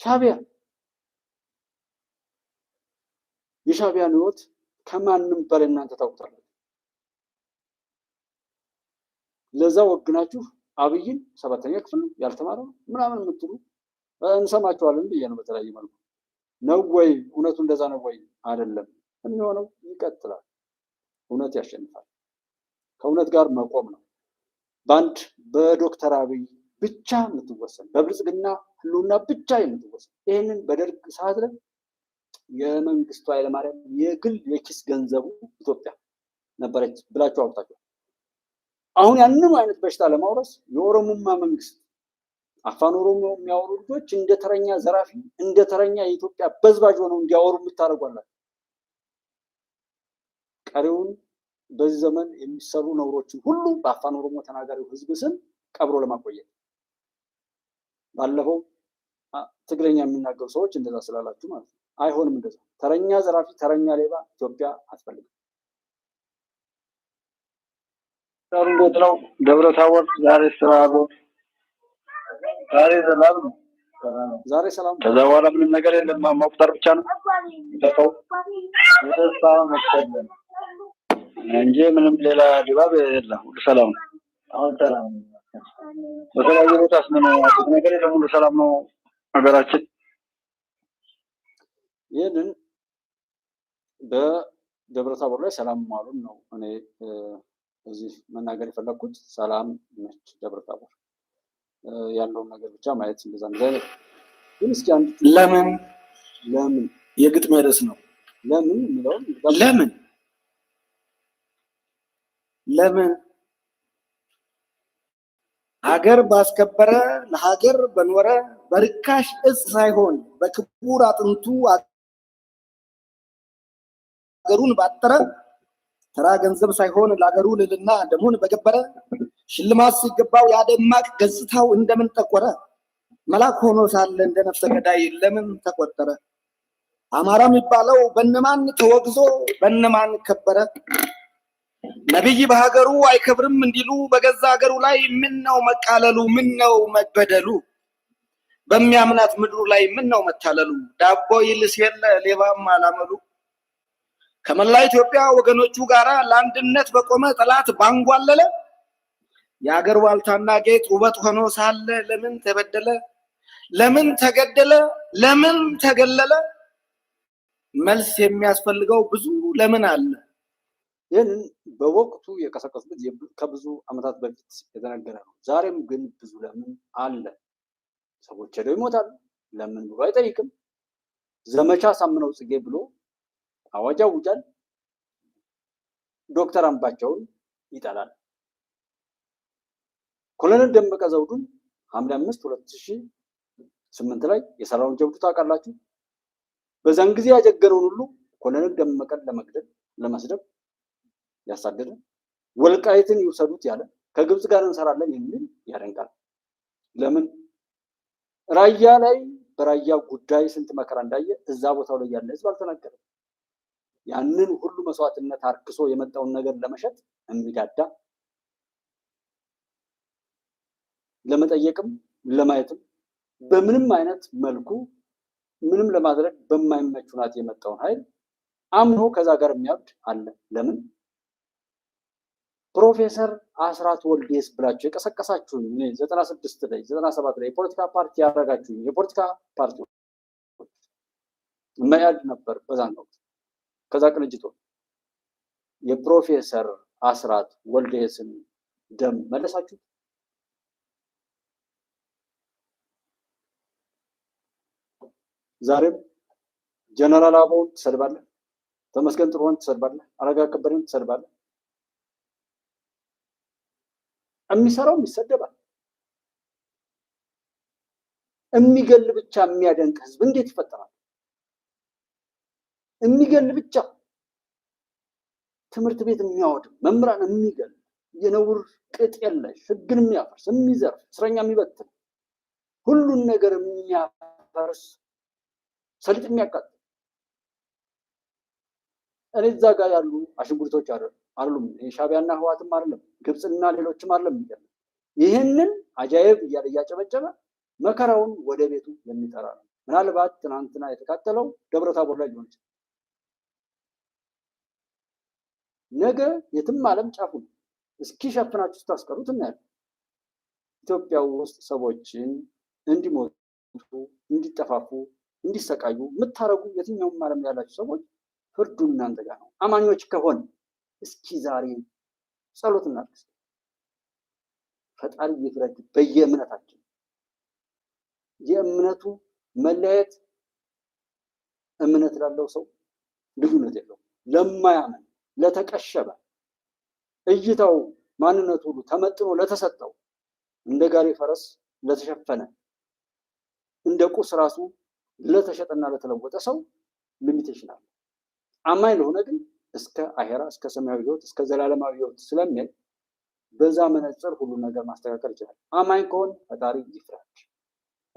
ሻዕቢያ የሻዕቢያን ህይወት ከማንም በላይ እናንተ ታውቁታላችሁ። ለዛ ወግናችሁ አብይን 7ኛ ክፍል ያልተማረ ምናምን የምትሉ እንሰማችኋለን ብዬ ነው። በተለያየ መልኩ ነው ወይ እውነቱ እንደዛ ነው ወይ? አይደለም። የሚሆነው ይቀጥላል። እውነት ያሸንፋል። ከእውነት ጋር መቆም ነው። በአንድ በዶክተር አብይ ብቻ የምትወሰን በብልጽግና ህልውና ብቻ የምትወሰን ይህንን በደርግ ሰዓት ላይ የመንግስቱ ኃይለማርያም የግል የኪስ ገንዘቡ ኢትዮጵያ ነበረች ብላችሁ አውጣችሁ። አሁን ያንኑ አይነት በሽታ ለማውረስ የኦሮሞማ መንግስት አፋን ኦሮሞ የሚያወሩ ልጆች እንደ ተረኛ ዘራፊ እንደ ተረኛ የኢትዮጵያ በዝባዥ ሆነው እንዲያወሩ የምታደርጓላችሁ። ቀሪውን በዚህ ዘመን የሚሰሩ ነውሮችን ሁሉ በአፋን ኦሮሞ ተናጋሪው ህዝብ ስም ቀብሮ ለማቆየት ባለፈው ትግረኛ የሚናገሩ ሰዎች እንደዛ ስላላችሁ ማለት ነው። አይሆንም እንደዛ። ተረኛ ዘራፊ፣ ተረኛ ሌባ ኢትዮጵያ አትፈልግም። እንዴት ነው ደብረ ታቦር? ዛሬ ስራ ነው። ዛሬ ሰላም። ከዛ በኋላ ምንም ነገር የለም። መቁጠር ብቻ ነው ተፈው እንጂ ምንም ሌላ ድባብ የለም። ሁሉ ሰላም ነው። አሁን ሰላም ነው። በተለያየ ቦታስ ምን አዲስ ነገር የለም። ሁሉ ሰላም ነው ሀገራችን። ይህንን በደብረ ታቦር ላይ ሰላም ማሉን ነው እኔ እዚህ መናገር የፈለኩት። ሰላም ነች ደብረ ታቦር። ያለውን ነገር ብቻ ማየት እንደዛ ነው። ግን እስኪ አንድ ለምን የግጥም ርዕስ ነው። ለምን የሚለው ለምን ሀገር ባስከበረ ለሀገር በኖረ በርካሽ እጽ ሳይሆን በክቡር አጥንቱ ሀገሩን ባጠረ ተራ ገንዘብ ሳይሆን ለሀገሩ ልዕልና ደሙን በገበረ ሽልማት ሲገባው ያደማቅ ገጽታው እንደምን ጠቆረ? መልአክ ሆኖ ሳለ እንደ ነፍሰ ገዳይ ለምን ተቆጠረ? አማራ የሚባለው በነማን ተወግዞ በነማን ከበረ? ነብይ በሀገሩ አይከብርም እንዲሉ በገዛ ሀገሩ ላይ ምን ነው መቃለሉ? ምን ነው መበደሉ? በሚያምናት ምድሩ ላይ ምን ነው መታለሉ? ዳቦ ይልስ የለ ሌባም አላመሉ። ከመላ ኢትዮጵያ ወገኖቹ ጋራ ለአንድነት በቆመ ጠላት ባንጓለለ የሀገር ዋልታና ጌጥ ውበት ሆኖ ሳለ ለምን ተበደለ? ለምን ተገደለ? ለምን ተገለለ? መልስ የሚያስፈልገው ብዙ ለምን አለ። ይህንን በወቅቱ የቀሰቀሱት ከብዙ ዓመታት በፊት የተነገረ ነው። ዛሬም ግን ብዙ ለምን አለ። ሰዎች ሄደው ይሞታሉ። ለምን ብሎ አይጠይቅም። ዘመቻ ሳምነው ጽጌ ብሎ አዋጅ አውጃል። ዶክተር አምባቸውን ይጠላል። ኮሎኔል ደመቀ ዘውዱን ሐምሌ 5 2008 ላይ የሰራውን ጀብዱ ታውቃላችሁ። በዛን ጊዜ ያጀገረውን ሁሉ ኮሎኔል ደመቀን ለመግደል ለመስደብ ያሳደደ ወልቃይትን ይውሰዱት ያለ ከግብጽ ጋር እንሰራለን የሚል ያደንቃል። ለምን ራያ ላይ በራያ ጉዳይ ስንት መከራ እንዳየ እዛ ቦታው ላይ ያለ ህዝብ አልተናገረም። ያንን ሁሉ መስዋዕትነት አርክሶ የመጣውን ነገር ለመሸጥ የሚዳዳ ለመጠየቅም ለማየትም በምንም አይነት መልኩ ምንም ለማድረግ በማይመች ሁኔታ የመጣውን ኃይል አምኖ ከዛ ጋር የሚያብድ አለ። ለምን ፕሮፌሰር አስራት ወልዴስ ብላችሁ የቀሰቀሳችሁኝ 96 ላይ 97 ላይ የፖለቲካ ፓርቲ ያደረጋችሁኝ የፖለቲካ ፓርቲ መያድ ነበር በዛን ወቅት። ከዛ ቅንጅቶ የፕሮፌሰር አስራት ወልዴስን ደም መለሳችሁ። ዛሬም ጀነራል አበባውን ትሰድባለህ፣ ተመስገን ጥሩውን ትሰድባለህ፣ አረጋ ከበደን ትሰድባለህ። የሚሰራው ይሰደባል። የሚገል ብቻ የሚያደንቅ ህዝብ እንዴት ይፈጠራል? የሚገል ብቻ ትምህርት ቤት የሚያወድም መምህራን የሚገል የነውር ቅጥ የለሽ ህግን የሚያፈርስ የሚዘርፍ እስረኛ የሚበትን ሁሉን ነገር የሚያፈርስ ሰሊጥ የሚያቃጥል እኔ እዛ ጋር ያሉ አሽንጉሊቶች አይደሉም። ሻዕቢያና ህወሓትም አይደለም፣ ግብፅና ሌሎችም አይደለም። ይህንን አጃይብ እያለ እያጨበጨበ መከራውን ወደ ቤቱ የሚጠራ ነው። ምናልባት ትናንትና የተቃጠለው ደብረታቦር ላይ ሊሆን ይችላል። ነገ የትም ዓለም ጫፉን እስኪሸፍናችሁ ስታስቀሩት እናያለን። ኢትዮጵያ ውስጥ ሰዎችን እንዲሞቱ፣ እንዲጠፋፉ፣ እንዲሰቃዩ የምታረጉ የትኛውም ዓለም ያላችሁ ሰዎች ፍርዱ እናንተ ጋር ነው። አማኞች ከሆን እስኪ ዛሬ ጸሎት እናድርግ። ፈጣሪ ይፍረድ በየእምነታችን። የእምነቱ መለያየት እምነት ላለው ሰው ልዩነት የለው። ለማያምን ለተቀሸበ እይታው ማንነቱ ሁሉ ተመጥኖ ለተሰጠው እንደ ጋሪ ፈረስ ለተሸፈነ እንደ ቁስ ራሱ ለተሸጠና ለተለወጠ ሰው ሊሚቴሽን አለ። አማኝ ለሆነ ግን እስከ አሄራ እስከ ሰማያዊ ሕይወት እስከ ዘላለማዊ ሕይወት ስለሚል በዛ መነጽር ሁሉ ነገር ማስተካከል ይችላል። አማኝ ከሆነ ፈጣሪ ይፍረድ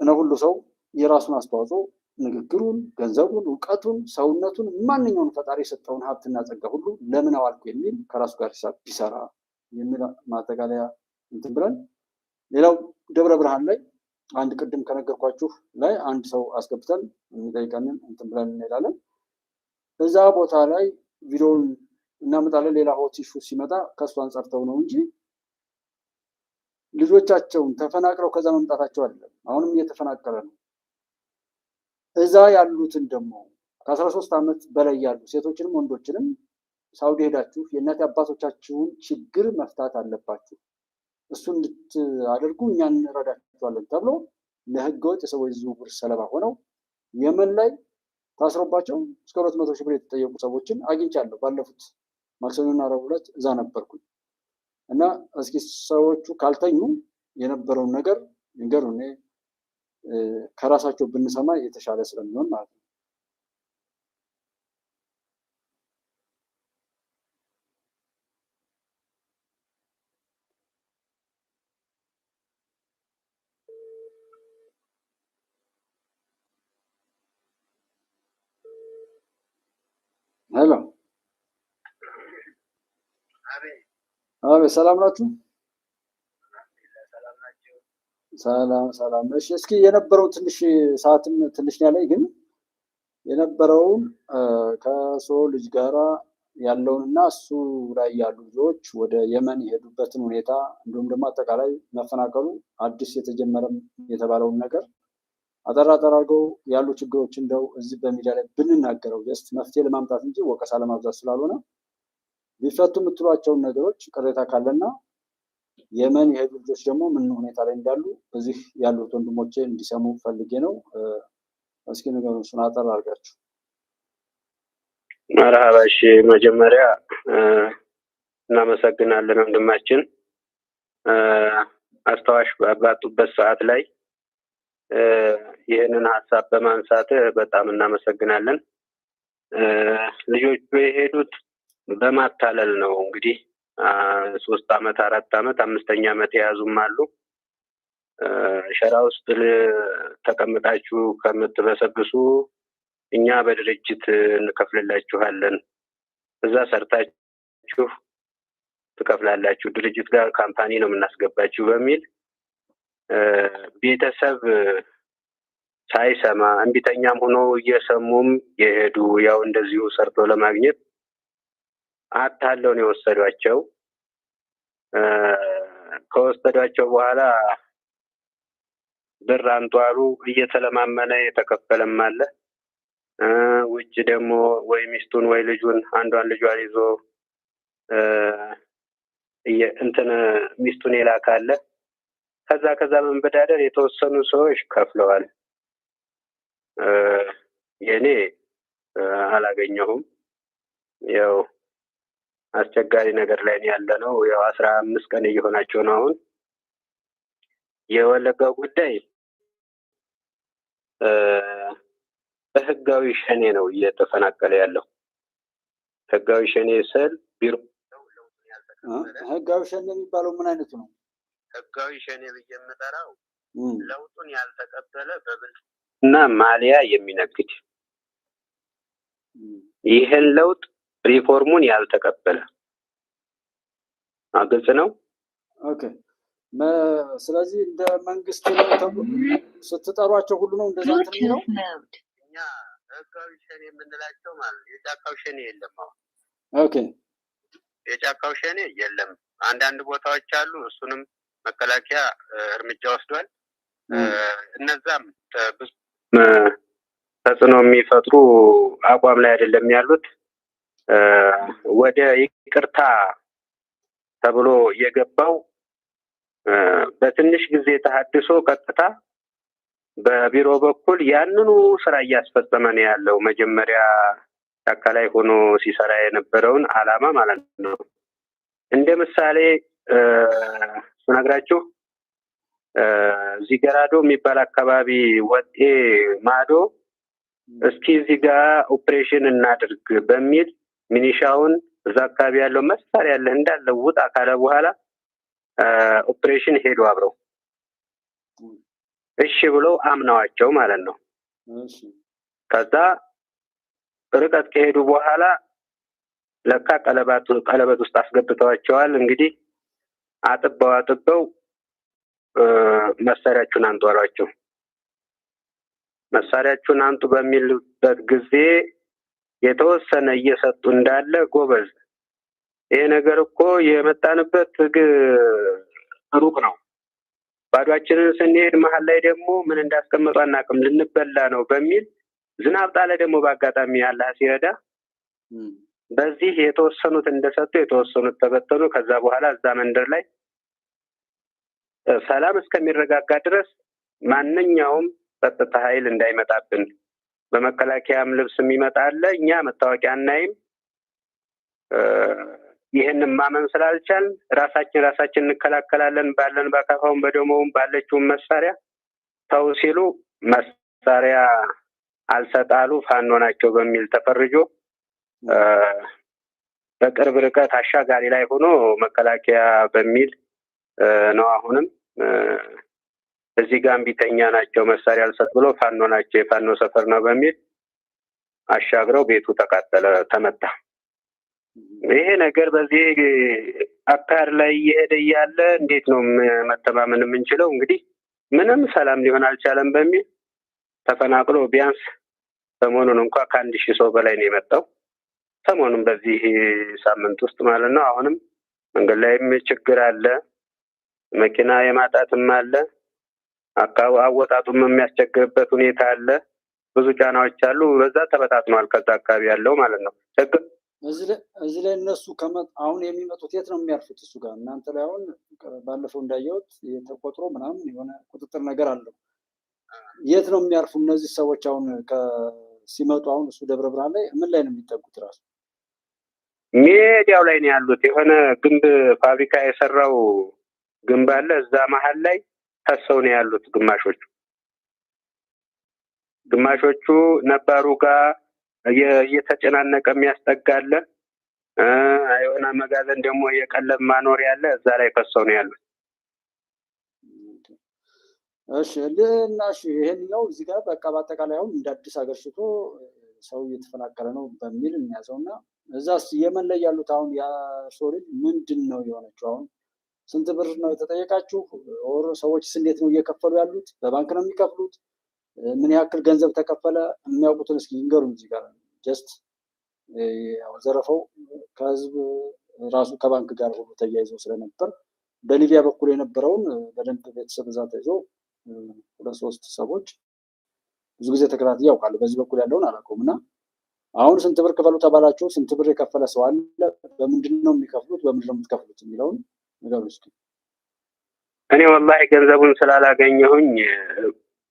እና ሁሉ ሰው የራሱን አስተዋጽኦ ንግግሩን፣ ገንዘቡን፣ እውቀቱን፣ ሰውነቱን ማንኛውን ፈጣሪ የሰጠውን ሀብትና ጸጋ ሁሉ ለምን አዋልኩ የሚል ከራሱ ጋር ሂሳብ ቢሰራ የሚል ማጠቃለያ እንትን ብለን ሌላው ደብረ ብርሃን ላይ አንድ ቅድም ከነገርኳችሁ ላይ አንድ ሰው አስገብተን የሚጠይቀንን እንትን ብለን እንሄዳለን። እዛ ቦታ ላይ ቪዲዮውን እናመጣለን። ሌላ ሆት ኢሹ ሲመጣ ከእሱ አንጸርተው ነው እንጂ ልጆቻቸውን ተፈናቅለው ከዛ መምጣታቸው አይደለም። አሁንም እየተፈናቀለ ነው። እዛ ያሉትን ደግሞ ከ13 ዓመት በላይ ያሉ ሴቶችንም ወንዶችንም ሳውዲ ሄዳችሁ የእናት አባቶቻችሁን ችግር መፍታት አለባችሁ፣ እሱ እንድታደርጉ እኛ እንረዳችኋለን ተብሎ ለህገወጥ የሰዎች ዝውውር ሰለባ ሆነው የመን ላይ ታስሮባቸው እስከ 200 ሺህ ብር የተጠየቁ ሰዎችን አግኝቻለሁ። ባለፉት ማክሰኞና ረቡዕ ዕለት እዛ ነበርኩኝ እና እስኪ ሰዎቹ ካልተኙ የነበረውን ነገር ንገሩ። እኔ ከራሳቸው ብንሰማ የተሻለ ስለሚሆን ማለት ነው። ሄሎ፣ አቤት፣ ሰላም ናችሁ? ሰላም። እሺ፣ እስኪ የነበረው ትንሽ ሰዓትም ትንሽ ነው ያለኝ፣ ግን የነበረውን ከሰው ልጅ ጋራ ያለውንና እሱ ላይ ያሉ ልጆች ወደ የመን የሄዱበትን ሁኔታ እንዲሁም ደግሞ አጠቃላይ መፈናቀሉ አዲስ የተጀመረም የተባለውን ነገር አጠር አድርገው ያሉ ችግሮች እንደው እዚህ በሚዲያ ላይ ብንናገረው ጀስት መፍትሄ ለማምጣት እንጂ ወቀሳ ለማብዛት ስላልሆነ ቢፈቱ የምትሏቸውን ነገሮች ቅሬታ ካለና የመን የሄዱ ልጆች ደግሞ ምን ሁኔታ ላይ እንዳሉ እዚህ ያሉት ወንድሞቼ እንዲሰሙ ፈልጌ ነው። እስኪ ንገሩን፣ እሱን አጠር አድርጋችሁ። መርሃባ። እሺ፣ መጀመሪያ እናመሰግናለን ወንድማችን አስተዋሽ ባጡበት ሰዓት ላይ ይህንን ሀሳብ በማንሳት በጣም እናመሰግናለን። ልጆቹ የሄዱት በማታለል ነው። እንግዲህ 3 ዓመት 4 ዓመት 5ኛ ዓመት የያዙም አሉ። ሸራ ውስጥ ተቀምጣችሁ ከምትበሰብሱ እኛ በድርጅት እንከፍልላችኋለን፣ እዛ ሰርታችሁ ትከፍላላችሁ፣ ድርጅት ጋር ካምፓኒ ነው የምናስገባችሁ በሚል ቤተሰብ ሳይሰማ እንቢተኛም ሆኖ እየሰሙም የሄዱ ያው እንደዚሁ ሰርቶ ለማግኘት አታለው ነው የወሰዷቸው። ከወሰዷቸው በኋላ ብር አንጧሩ እየተለማመነ የተከፈለም አለ። ውጭ ደግሞ ወይ ሚስቱን ወይ ልጁን አንዷን ልጇን ይዞ እንትን ሚስቱን የላካለ። ከዛ መንበዳደር የተወሰኑ ሰዎች ከፍለዋል። የኔ አላገኘሁም። ያው አስቸጋሪ ነገር ላይ ያለ ነው። ያው 15 ቀን እየሆናቸው ነው። አሁን የወለጋው ጉዳይ በህጋዊ ሸኔ ነው እየተፈናቀለ ያለው። ህጋዊ ሸኔ ስል ቢሮ ህጋዊ ሸኔ የሚባለው ምን አይነቱ ነው? ህጋዊ ሸኔ ብዬ የምጠራው ለውጡን ያልተቀበለ በብልጽግና ማሊያ የሚነግድ ይህን ለውጥ ሪፎርሙን ያልተቀበለ ግልጽ ነው። ኦኬ። ስለዚህ እንደ መንግስት ነው ተብሎ ስትጠሯቸው ሁሉ ነው እንደዛ እንትን የሚለው። እኛ ህጋዊ ሸኔ የምንላቸው ማለት የጫካው ሸኔ የለም። አሁን ኦኬ፣ የጫካው ሸኔ የለም። አንዳንድ ቦታዎች አሉ። እሱንም መከላከያ እርምጃ ወስዷል። እነዛም ብዙ ተጽዕኖ የሚፈጥሩ አቋም ላይ አይደለም ያሉት። ወደ ይቅርታ ተብሎ የገባው በትንሽ ጊዜ ተሐድሶ ቀጥታ በቢሮ በኩል ያንኑ ስራ እያስፈጸመ ነው ያለው። መጀመሪያ ጫካ ላይ ሆኖ ሲሰራ የነበረውን አላማ ማለት ነው። እንደ ምሳሌ ስነግራችሁ እዚህ ገራዶ የሚባል አካባቢ ወጤ ማዶ እስኪ እዚህ ጋር ኦፕሬሽን እናድርግ በሚል ሚኒሻውን እዛ አካባቢ ያለው መሳሪያ ያለ እንዳለ ውጣ ካለ በኋላ ኦፕሬሽን ሄዱ አብረው እሺ ብለው አምነዋቸው ማለት ነው። ከዛ ርቀት ከሄዱ በኋላ ለካ ቀለበት ውስጥ አስገብተዋቸዋል። እንግዲህ አጥበው መሳሪያችሁን አንጡ አሏቸው። መሳሪያችሁን አንጡ በሚልበት ጊዜ የተወሰነ እየሰጡ እንዳለ ጎበዝ፣ ይሄ ነገር እኮ የመጣንበት ሩቅ ነው፣ ባዷችንን ስንሄድ መሀል ላይ ደግሞ ምን እንዳስቀመጡ አናውቅም፣ ልንበላ ነው በሚል ዝናብ ጣለ። ደግሞ በአጋጣሚ አላህ ሲረዳ በዚህ የተወሰኑት እንደሰጡ የተወሰኑት ተበተኑ። ከዛ በኋላ እዛ መንደር ላይ ሰላም እስከሚረጋጋ ድረስ ማንኛውም ጸጥታ ኃይል እንዳይመጣብን፣ በመከላከያም ልብስ የሚመጣ አለ፣ እኛ መታወቂያ አናይም፣ ይህንን ማመን ስላልቻል ራሳችን እንከላከላለን፣ ባለን በአካፋውም በደሞውም ባለችውን መሳሪያ ተው ሲሉ መሳሪያ አልሰጣሉ፣ ፋኖ ናቸው በሚል ተፈርጆ በቅርብ ርቀት አሻጋሪ ላይ ሆኖ መከላከያ በሚል ነው። አሁንም እዚህ ጋር እምቢተኛ ናቸው መሳሪያ አልሰጥ ብሎ ፋኖ ናቸው የፋኖ ሰፈር ነው በሚል አሻግረው ቤቱ ተቃጠለ፣ ተመታ። ይሄ ነገር በዚህ አካር ላይ እየሄደ እያለ እንዴት ነው መተማመን የምንችለው? እንግዲህ ምንም ሰላም ሊሆን አልቻለም በሚል ተፈናቅሎ ቢያንስ ሰሞኑን እንኳ ከ1000 ሰው በላይ ነው የመጣው። ሰሞኑን በዚህ ሳምንት ውስጥ ማለት ነው። አሁንም መንገድ ላይም ችግር አለ፣ መኪና የማጣትም አለ፣ አወጣጡም የሚያስቸግርበት ሁኔታ አለ። ብዙ ጫናዎች አሉ። በዛ ተበታትኗል ከዛ አካባቢ ያለው ማለት ነው። እዚህ ላይ እነሱ አሁን የሚመጡት የት ነው የሚያርፉት? እሱ ጋር እናንተ ላይ አሁን ባለፈው እንዳየሁት የተቆጥሮ ምናምን የሆነ ቁጥጥር ነገር አለው። የት ነው የሚያርፉ እነዚህ ሰዎች? አሁን ሲመጡ አሁን እሱ ደብረ ብርሃን ላይ ምን ላይ ነው የሚጠጉት? ራሱ ሜዲያው ላይ ነው ያሉት። የሆነ ግንብ ፋብሪካ የሰራው ግንብ አለ። እዛ መሀል ላይ ተሰው ነው ያሉት። ግማሾቹ ነባሩ ጋር እየተጨናነቀ የሚያስጠጋለ የሆነ መጋዘን ደግሞ የቀለብ ማኖር ያለ እዛ ላይ ፈሰው ነው ያሉት። እሺ ለናሽ ይሄን ነው እዚህ ጋር በቃ በአጠቃላይ አሁን እንደ አዲስ ሀገር ሽቶ ሰው እየተፈናቀለ ነው በሚል እንያዘውና እዛስ የመን ላይ ያሉት አሁን ያ ሶሪ ምንድን ነው የሆነችው? አሁን ስንት ብር ነው የተጠየቃችሁ? ኦር ሰዎችስ እንዴት ነው እየከፈሉ ያሉት? በባንክ ነው የሚከፍሉት? ምን ያክል ገንዘብ ተከፈለ? የሚያውቁትን እስኪ ይንገሩን። እዚህ ጋር ጀስት ያው ዘረፈው ከህዝብ ራሱ ከባንክ ጋር ሁሉ ተያይዘው ስለነበር በሊቢያ በኩል የነበረውን በደንብ ቤተሰብ እዛ ተይዞ 2-3 ሰዎች ብዙ ጊዜ ተከታትዬ ያውቃሉ። በዚህ በኩል ያለውን አላውቀውም። እና አሁን ስንት ብር ክፈሉ ተባላችሁ? ስንት ብር የከፈለ ሰው አለ? በምንድን ነው የሚከፍሉት? በምንድን ነው የምትከፍሉት የሚለውን ነገሩ እስኪ። እኔ ወላሂ ገንዘቡን ስላላገኘሁኝ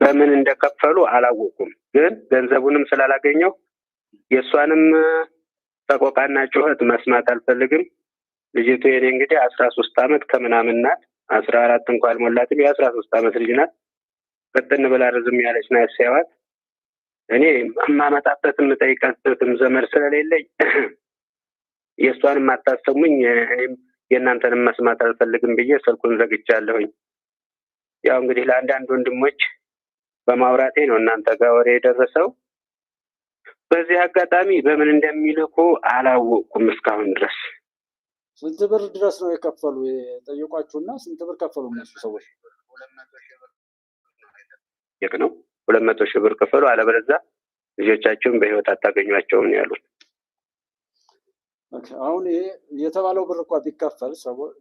በምን እንደከፈሉ አላወቁም። ግን ገንዘቡንም ስላላገኘው የእሷንም ተቆቃና ጩኸት መስማት አልፈልግም። ልጅቱ የኔ እንግዲህ 13 ዓመት ከምናምን ናት። 14 እንኳን አልሞላትም። የ13 ዓመት ልጅ ናት። ቅጥን ብላ ርዝም ያለች ናት ሲያዋት። እኔ የማመጣበትም የምጠይቃበትም ዘመድ ስለሌለኝ የእሷንም አታሰሙኝ፣ እኔም የእናንተንም መስማት አልፈልግም ብዬ ስልኩን ዘግቻለሁኝ። ያው እንግዲህ ለአንዳንድ ወንድሞች በማውራቴ ነው እናንተ ጋር ወሬ የደረሰው። በዚህ አጋጣሚ በምን እንደሚልኩ አላወቅኩም እስካሁን ድረስ። ስንት ብር ድረስ ነው የከፈሉ የጠየቋችሁና ስንት ብር ከፈሉ እነሱ ሰዎች? 200 ሺህ ብር ከፈሉ፣ አለበለዚያ ልጆቻቸውን በህይወት አታገኟቸውም ያሉት። አሁን ይሄ የተባለው ብር እንኳን ቢከፈል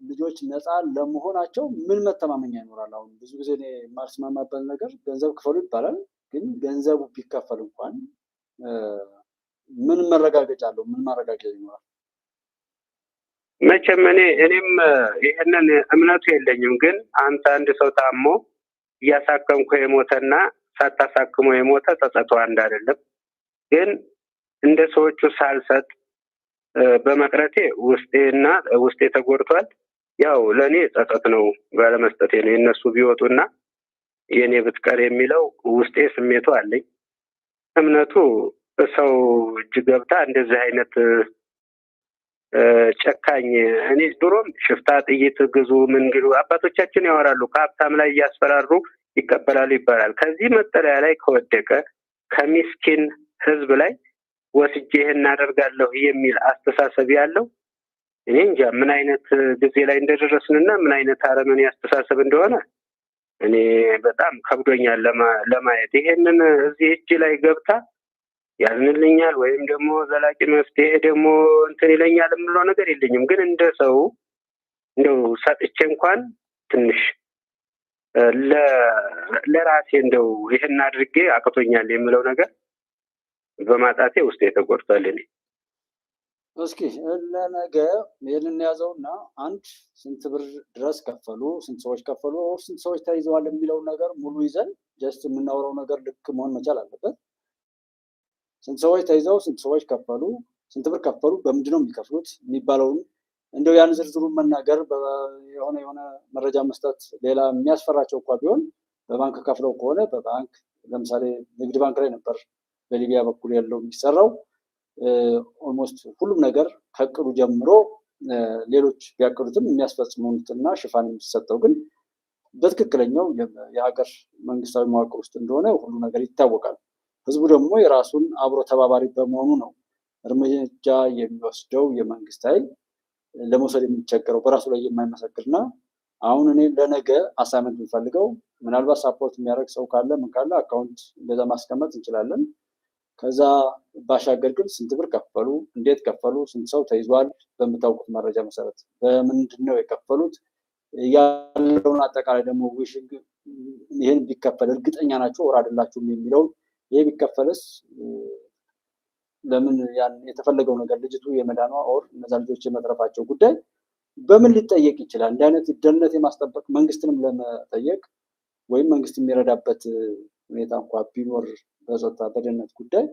ልጆች ነፃ ለመሆናቸው ምን መተማመኛ ይኖራል? አሁን ብዙ ጊዜ እኔ የማልስማማበት ነገር ገንዘብ ክፈሉ ይባላል፣ ግን ገንዘቡ ቢከፈል እንኳን ምን መረጋገጫ አለው? ምን ማረጋገጫ ይኖራል? መቼም እኔም ይሄንን እምነቱ የለኝም። ግን አንተ አንድ ሰው ታሞ እያሳከምኩ የሞተና ሳታሳክሞ የሞተ ጸጸቱ አንድ አይደለም። ግን እንደ ሰዎቹ ሳልሰጥ በመቅረቴ ውስጤ ተጎድቷል። ያው ለኔ ጸጸት ነው ባለመስጠቴ ነው። የነሱ ቢወጡና የኔ ብትቀር የሚለው ውስጤ ስሜቱ አለኝ። እምነቱ ሰው እጅ ገብታ እንደዚህ አይነት ጨካኝ እኔ ድሮም ሽፍታ ጥይት ግዙ ምን ግዙ አባቶቻችን ያወራሉ። ከሀብታም ላይ እያስፈራሩ ይቀበላሉ ይባላል። ከዚህ መጠለያ ላይ ከወደቀ ከሚስኪን ህዝብ ላይ ወስጄ ይሄን እናደርጋለሁ የሚል አስተሳሰብ ያለው እኔ እንጃ ምን አይነት ጊዜ ላይ እንደደረስንና ምን አይነት አረመኔ አስተሳሰብ እንደሆነ እኔ በጣም ከብዶኛል ለማየት። ይሄንን እዚህ እጅ ላይ ገብታ ያዝንልኛል ወይም ደግሞ ዘላቂ መፍትሄ ደግሞ እንትን ይለኛል የምለው ነገር የለኝም። ግን እንደ ሰው እንደው ሰጥቼ እንኳን ትንሽ ለራሴ እንደው ይሄን አድርጌ አቅቶኛል የምለው ነገር በማጣቴ ውስጥ የተጎድቷል። እኔ እስኪ ለነገ ይሄንን ያዘውና አንድ ስንት ብር ድረስ ከፈሉ፣ ስንት ሰዎች ከፈሉ፣ ስንት ሰዎች ተይዘዋል የሚለው ነገር ሙሉ ይዘን ጀስት የምናወራው ነገር ልክ መሆን መቻል አለበት። ስንት ሰዎች ተይዘው ስንት ሰዎች ከፈሉ፣ ስንት ብር ከፈሉ፣ በምንድን ነው የሚከፍሉት የሚባለውን እንደው ያን ዝርዝሩን መናገር የሆነ መረጃ መስጠት ሌላ የሚያስፈራቸው እንኳ ቢሆን በባንክ ከፍለው ከሆነ በባንክ ለምሳሌ ንግድ ባንክ ላይ ነበር በሊቢያ በኩል ያለው የሚሰራው። ኦልሞስት ሁሉም ነገር ከእቅዱ ጀምሮ ሌሎች ቢያቅዱትም የሚያስፈጽሙትና ሽፋን የሚሰጠው ግን በትክክለኛው የሀገር መንግስታዊ መዋቅር ውስጥ እንደሆነ ሁሉ ነገር ይታወቃል። ህዝቡ ደግሞ የራሱን አብሮ ተባባሪ በመሆኑ ነው እርምጃ የሚወስደው የመንግስት ኃይል ለመውሰድ የሚቸገረው በራሱ ላይ የማይመሰክርና አሁን እኔ ለነገ አሳይመንት የምፈልገው ምናልባት ሳፖርት የሚያደርግ ሰው ካለ ምን ካለ አካውንት እንደዛ ማስቀመጥ እንችላለን። ከዛ ባሻገር ግን ስንት ብር ከፈሉ፣ እንዴት ከፈሉ፣ ስንት ሰው ተይዟል፣ በምታውቁት መረጃ መሰረት በምንድን ነው የከፈሉት ያለውን አጠቃላይ ደግሞ ዊሽንግ ይህን ቢከፈል እርግጠኛ ናቸው ወር አይደላችሁም የሚለውን ይሄ ቢከፈልስ ለምን ያን የተፈለገው ነገር ልጅቱ የመዳኗ ኦር እነዛ ልጆች የመትረፋቸው ጉዳይ በምን ሊጠየቅ ይችላል? እንዲህ አይነት ደህንነት የማስጠበቅ መንግስትንም ለመጠየቅ ወይም መንግስት የሚረዳበት ሁኔታ እንኳ ቢኖር በጸጥታ በደህንነት ጉዳይ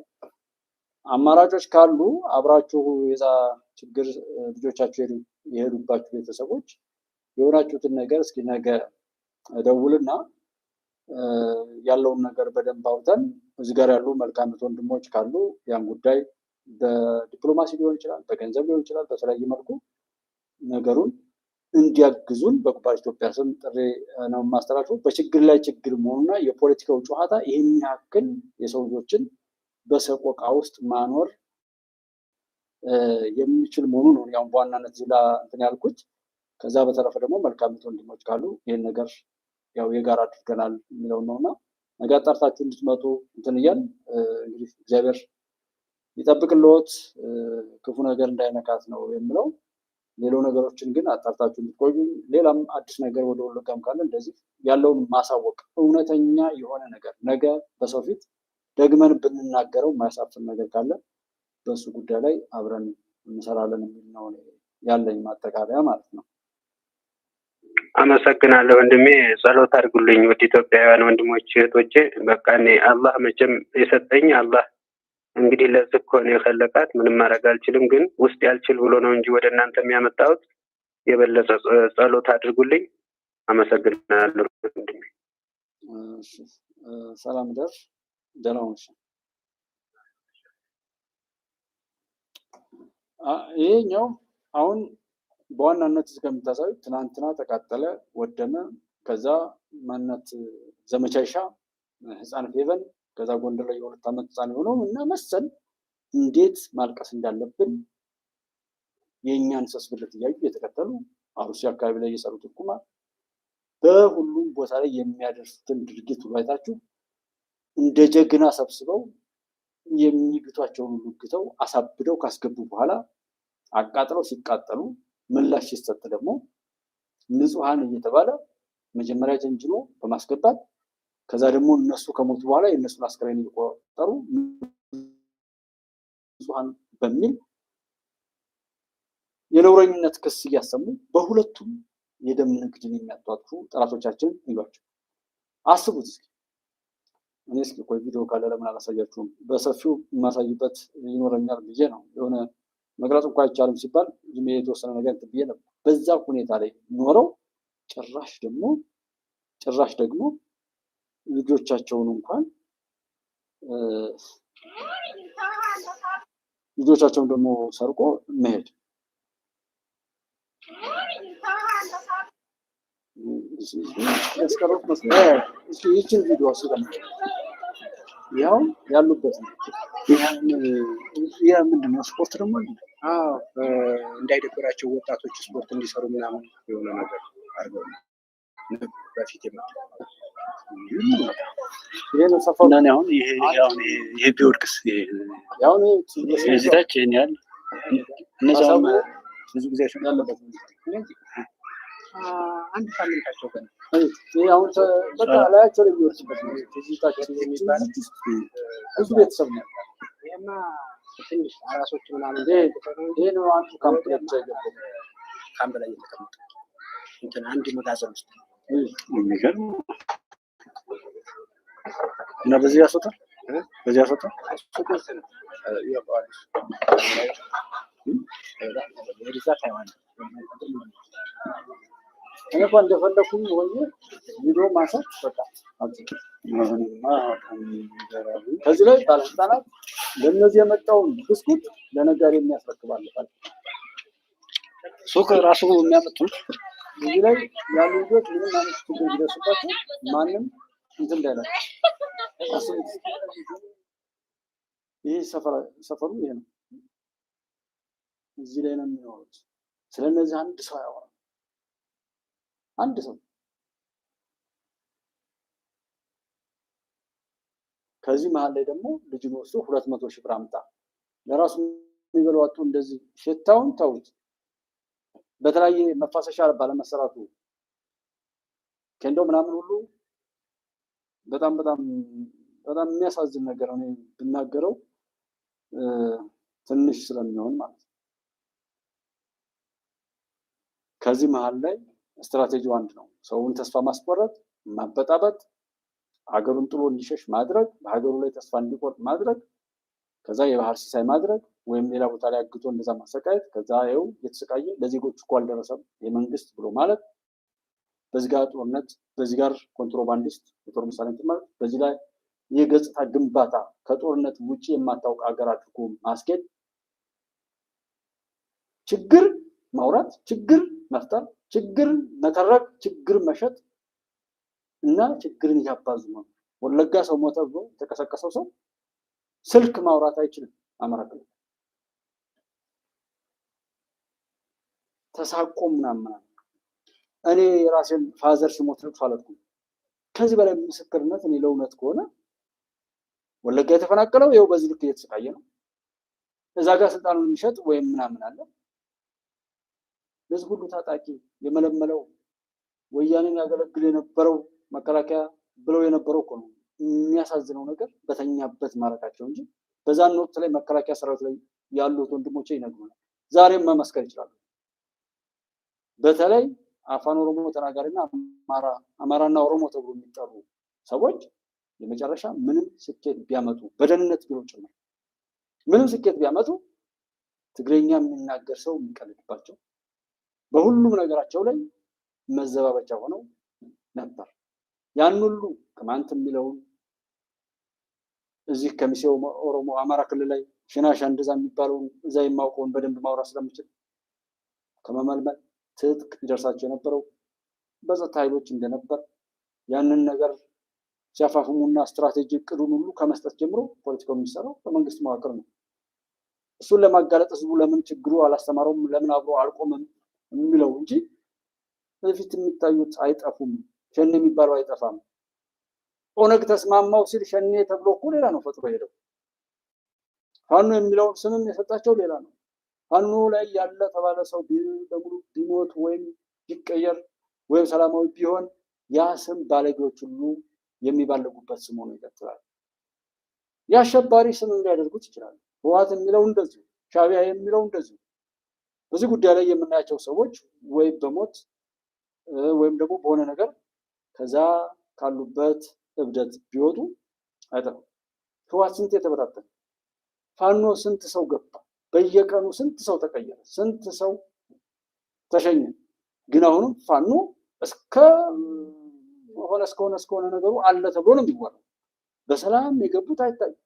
አማራጮች ካሉ አብራችሁ የዛ ችግር ልጆቻችሁ የሄዱባችሁ ቤተሰቦች የሆናችሁትን ነገር እስኪ ነገ ደውልና ያለውን ነገር በደንብ አውጥተን እዚህ ጋር ያሉ መልካም ወንድሞች ካሉ ያን ጉዳይ በዲፕሎማሲ ሊሆን ይችላል፣ በገንዘብ ሊሆን ይችላል፣ በተለያየ መልኩ ነገሩን እንዲያግዙን በኩባር ኢትዮጵያ ስም ጥሪ ነው የማስተላልፈው። በችግር ላይ ችግር መሆኑና የፖለቲካው ጨዋታ ይህን ያክል የሰው ልጆችን በሰቆቃ ውስጥ ማኖር የሚችል መሆኑ ነው ያው በዋናነት ዚላ እንትን ያልኩት። ከዛ በተረፈ ደግሞ መልካም ወንድሞች ካሉ ይህን ነገር ያው የጋራ አድርገናል የሚለው ነውና ነገ አጣርታችሁ እንድትመጡ እንትን እያል እንግዲህ እግዚአብሔር ይጠብቅልዎት ክፉ ነገር እንዳይነካት ነው የምለው። ሌሎ ነገሮችን ግን አጣርታችሁ እንድትቆዩ፣ ሌላም አዲስ ነገር ወደ ወለጋም ካለ እንደዚህ ያለውን ማሳወቅ እውነተኛ የሆነ ነገር ነገ በሰው ፊት ደግመን ብንናገረው የማያሳፍር ነገር ካለ በሱ ጉዳይ ላይ አብረን እንሰራለን የሚል ነው ያለኝ ማጠቃለያ ማለት ነው። አመሰግናለሁ ወንድሜ። ጸሎት አድርጉልኝ ወደ ኢትዮጵያውያን ወንድሞች እህቶቼ። በቃ እኔ አላህ መቼም የሰጠኝ አላህ እንግዲህ ለዚህ እኮ ነው የፈለቃት። ምንም ማድረግ አልችልም። ግን ውስጥ ያልችል ብሎ ነው እንጂ ወደ እናንተ የሚያመጣሁት። የበለጠ ጸሎት አድርጉልኝ። አመሰግናለሁ ወንድሜ። ሰላም ደር ደህና ሁኑ። ይሄኛው አሁን በዋናነት እስከምታሳዩ ትናንትና ተቃጠለ፣ ወደመ፣ ከዛ ማንነት ዘመቻ ይሻ ህፃን ፌቨን፣ ከዛ ጎንደር ላይ የ2 ዓመት ህፃን የሆነው እና መሰል እንዴት ማልቀስ እንዳለብን የእኛን ሰስብለት እያዩ እየተከተሉ አሩሲ አካባቢ ላይ የሰሩት ጥቁማ በሁሉም ቦታ ላይ የሚያደርሱትን ድርጊት ሁሉ አይታችሁ እንደ ጀግና ሰብስበው የሚግቷቸውን ሁሉ ግተው አሳብደው ካስገቡ በኋላ አቃጥለው ሲቃጠሉ ምላሽ ሲሰጥ ደግሞ ንጹሐን እየተባለ መጀመሪያ ጀንጅኖ በማስገባት ከዛ ደግሞ እነሱ ከሞቱ በኋላ የእነሱን አስከሬን እየቆጠሩ ንጹሐን በሚል የነውረኝነት ክስ እያሰሙ በሁለቱም የደም ንግድን የሚያጧጥፉ ጠላቶቻችን ይሏቸው። አስቡት እስኪ። እኔ እስኪ ቆይ ቪዲዮ ካለ ለምን አላሳያችሁም? በሰፊው የማሳይበት ይኖረኛል ብዬ ነው። የሆነ መግለጽ እንኳ አይቻልም ሲባል ዝም የተወሰነ ነገር ብዬ ነበር። በዛ ሁኔታ ላይ ኖረው ጭራሽ ደግሞ ልጆቻቸውን እንኳን ልጆቻቸውን ደግሞ ሰርቆ መሄድ ያስቀረው መስሎኝ ይህችን ቪዲዮ አስቀምጥ ያው ያሉበት ነው። ያ ምንድነው ስፖርት ደግሞ እንዳይደብራቸው ወጣቶች ስፖርት እንዲሰሩ ምናምን የሆነ ነገር አድርገው በፊት የመጡ አሁን ይሄ ቢወድቅስ እዚህ ታች ይሄን ያህል እነዚያውም ብዙ ጊዜ ያለበት አንድ ሳምንታቸው ገና አሁን በቃ ላያቸው ላይ የሚወርስበት ነው። ብዙ ቤተሰብ ነው። ይሄማ ትንሽ አራሶች ምናምን ይሄ ነው አንዱ ካምፕ ላይ የገባው ካምፕ ላይ የተቀመጠ እንትን አንድ መጋዘን ውስጥ የሚገርም እና በዚህ ያስወጣል እኔ እንኳን እንደፈለኩኝ ሆኜ ቪዲዮ ማንሳት በቃ ከዚህ ላይ ባለስልጣናት ለእነዚህ የመጣውን ብስኩት ለነጋዴ የሚያስረክባል ሱቅ ራሱ የሚያመጡት እዚህ ላይ ያሉ ልጆች ምንም አይነት ችግር ቢደርስባቸው ማንም እንትን እንዳይላል። ይህ ሰፈሩ ይሄ ነው። እዚህ ላይ ነው የሚኖሩት። ስለነዚህ አንድ ሰው ያወራል። አንድ ሰው ከዚህ መሀል ላይ ደግሞ ልጅን ወስዶ 200 ሺህ ብር አምጣ ለራሱ የሚበለው አጡ። እንደዚህ ሽታውን ተውት። በተለያየ መፋሰሻ ባለመሰራቱ ከንዶ ምናምን ሁሉ በጣም የሚያሳዝን ነገር ነው ብናገረው ትንሽ ስለሚሆን ማለት ነው። ከዚህ መሀል ላይ ስትራቴጂው አንድ ነው። ሰውን ተስፋ ማስቆረጥ፣ ማበጣበጥ፣ ሀገሩን ጥሎ እንዲሸሽ ማድረግ፣ በሀገሩ ላይ ተስፋ እንዲቆርጥ ማድረግ፣ ከዛ የባህር ሲሳይ ማድረግ ወይም ሌላ ቦታ ላይ አግቶ እንደዛ ማሰቃየት፣ ከዛ ይኸው እየተሰቃየ ለዜጎች እኮ አልደረሰም የመንግስት ብሎ ማለት፣ በዚህ ጋር ጦርነት፣ በዚህ ጋር ኮንትሮባንዲስት የጦር መሳሪያ ማለት፣ በዚህ ላይ የገጽታ ግንባታ ከጦርነት ውጪ የማታውቅ ሀገር አድርጎ ማስኬድ፣ ችግር ማውራት፣ ችግር መፍጠር፣ ችግር መተረክ፣ ችግር መሸጥ እና ችግርን እያባዙ ነው። ወለጋ ሰው ሞተ ብሎ የተቀሰቀሰው ሰው ስልክ ማውራት አይችልም። አማራ ክልል ተሳቆ ምናምን እኔ ራሴን ፋዘር ሲሞት ልቅሶ አላልኩም። ከዚህ በላይ ምስክርነት እኔ ለእውነት ከሆነ ወለጋ የተፈናቀለው ይኸው በዚህ ልክ እየተሰቃየ ነው። እዛ ጋር ስልጣኑን የሚሸጥ ወይም ምናምን አለ። ለዚህ ሁሉ ታጣቂ የመለመለው ወያኔን ያገለግል የነበረው መከላከያ ብለው የነበረው እኮ ነው። የሚያሳዝነው ነገር በተኛበት ማረካቸው እንጂ በዛን ወቅት ላይ መከላከያ ሰራዊት ላይ ያሉት ወንድሞቼ ይነግሩናል። ዛሬም መመስከር ይችላሉ። በተለይ አፋን ኦሮሞ ተናጋሪና አማራና ኦሮሞ ተብሎ የሚጠሩ ሰዎች የመጨረሻ ምንም ስኬት ቢያመጡ በደህንነት ቢሮ ጭምር ምንም ስኬት ቢያመጡ ትግረኛ የሚናገር ሰው የሚቀልድባቸው በሁሉም ነገራቸው ላይ መዘባበቻ ሆነው ነበር። ያን ሁሉ ቅማንት የሚለውን እዚህ ከሚሴው ኦሮሞ አማራ ክልል ላይ ሽናሻ እንደዛ የሚባለውን እዛ የማውቀውን በደንብ ማውራት ስለምችል ከመመልመል ትጥቅ ይደርሳቸው የነበረው በጸጥታ ኃይሎች እንደነበር ያንን ነገር ሲያፋፍሙና ስትራቴጂ እቅዱን ሁሉ ከመስጠት ጀምሮ ፖለቲካው የሚሰራው በመንግስት መዋቅር ነው። እሱን ለማጋለጥ ህዝቡ ለምን ችግሩ አላስተማረውም ለምን አብሮ አልቆመም የሚለው እንጂ በፊት የሚታዩት አይጠፉም። ሸኔ የሚባለው አይጠፋም። ኦነግ ተስማማው ሲል ሸኔ ተብሎ እኮ ሌላ ነው ፈጥሮ ሄደው። ፋኖ የሚለውን ስምም የሰጣቸው ሌላ ነው። ፋኖ ላይ ያለ ተባለ ሰው በሙሉ ቢሞት ወይም ቢቀየር ወይም ሰላማዊ ቢሆን ያ ስም ባለጌዎች ሁሉ የሚባለጉበት ስም ሆኖ ይቀጥላል። የአሸባሪ ስም ሊያደርጉት ይችላሉ። ህወሓት የሚለው እንደዚሁ፣ ሻዕቢያ የሚለው እንደዚሁ። በዚህ ጉዳይ ላይ የምናያቸው ሰዎች ወይ በሞት ወይም ደግሞ በሆነ ነገር ከዛ ካሉበት እብደት ቢወጡ አይጠፋም። ህወሓት ስንት የተበታተነ፣ ፋኖ ስንት ሰው ገባ፣ በየቀኑ ስንት ሰው ተቀየረ፣ ስንት ሰው ተሸኘ። ግን አሁንም ፋኖ እስከሆነ ነገሩ አለ ተብሎ ነው የሚወራው። በሰላም የገቡት አይታዩም።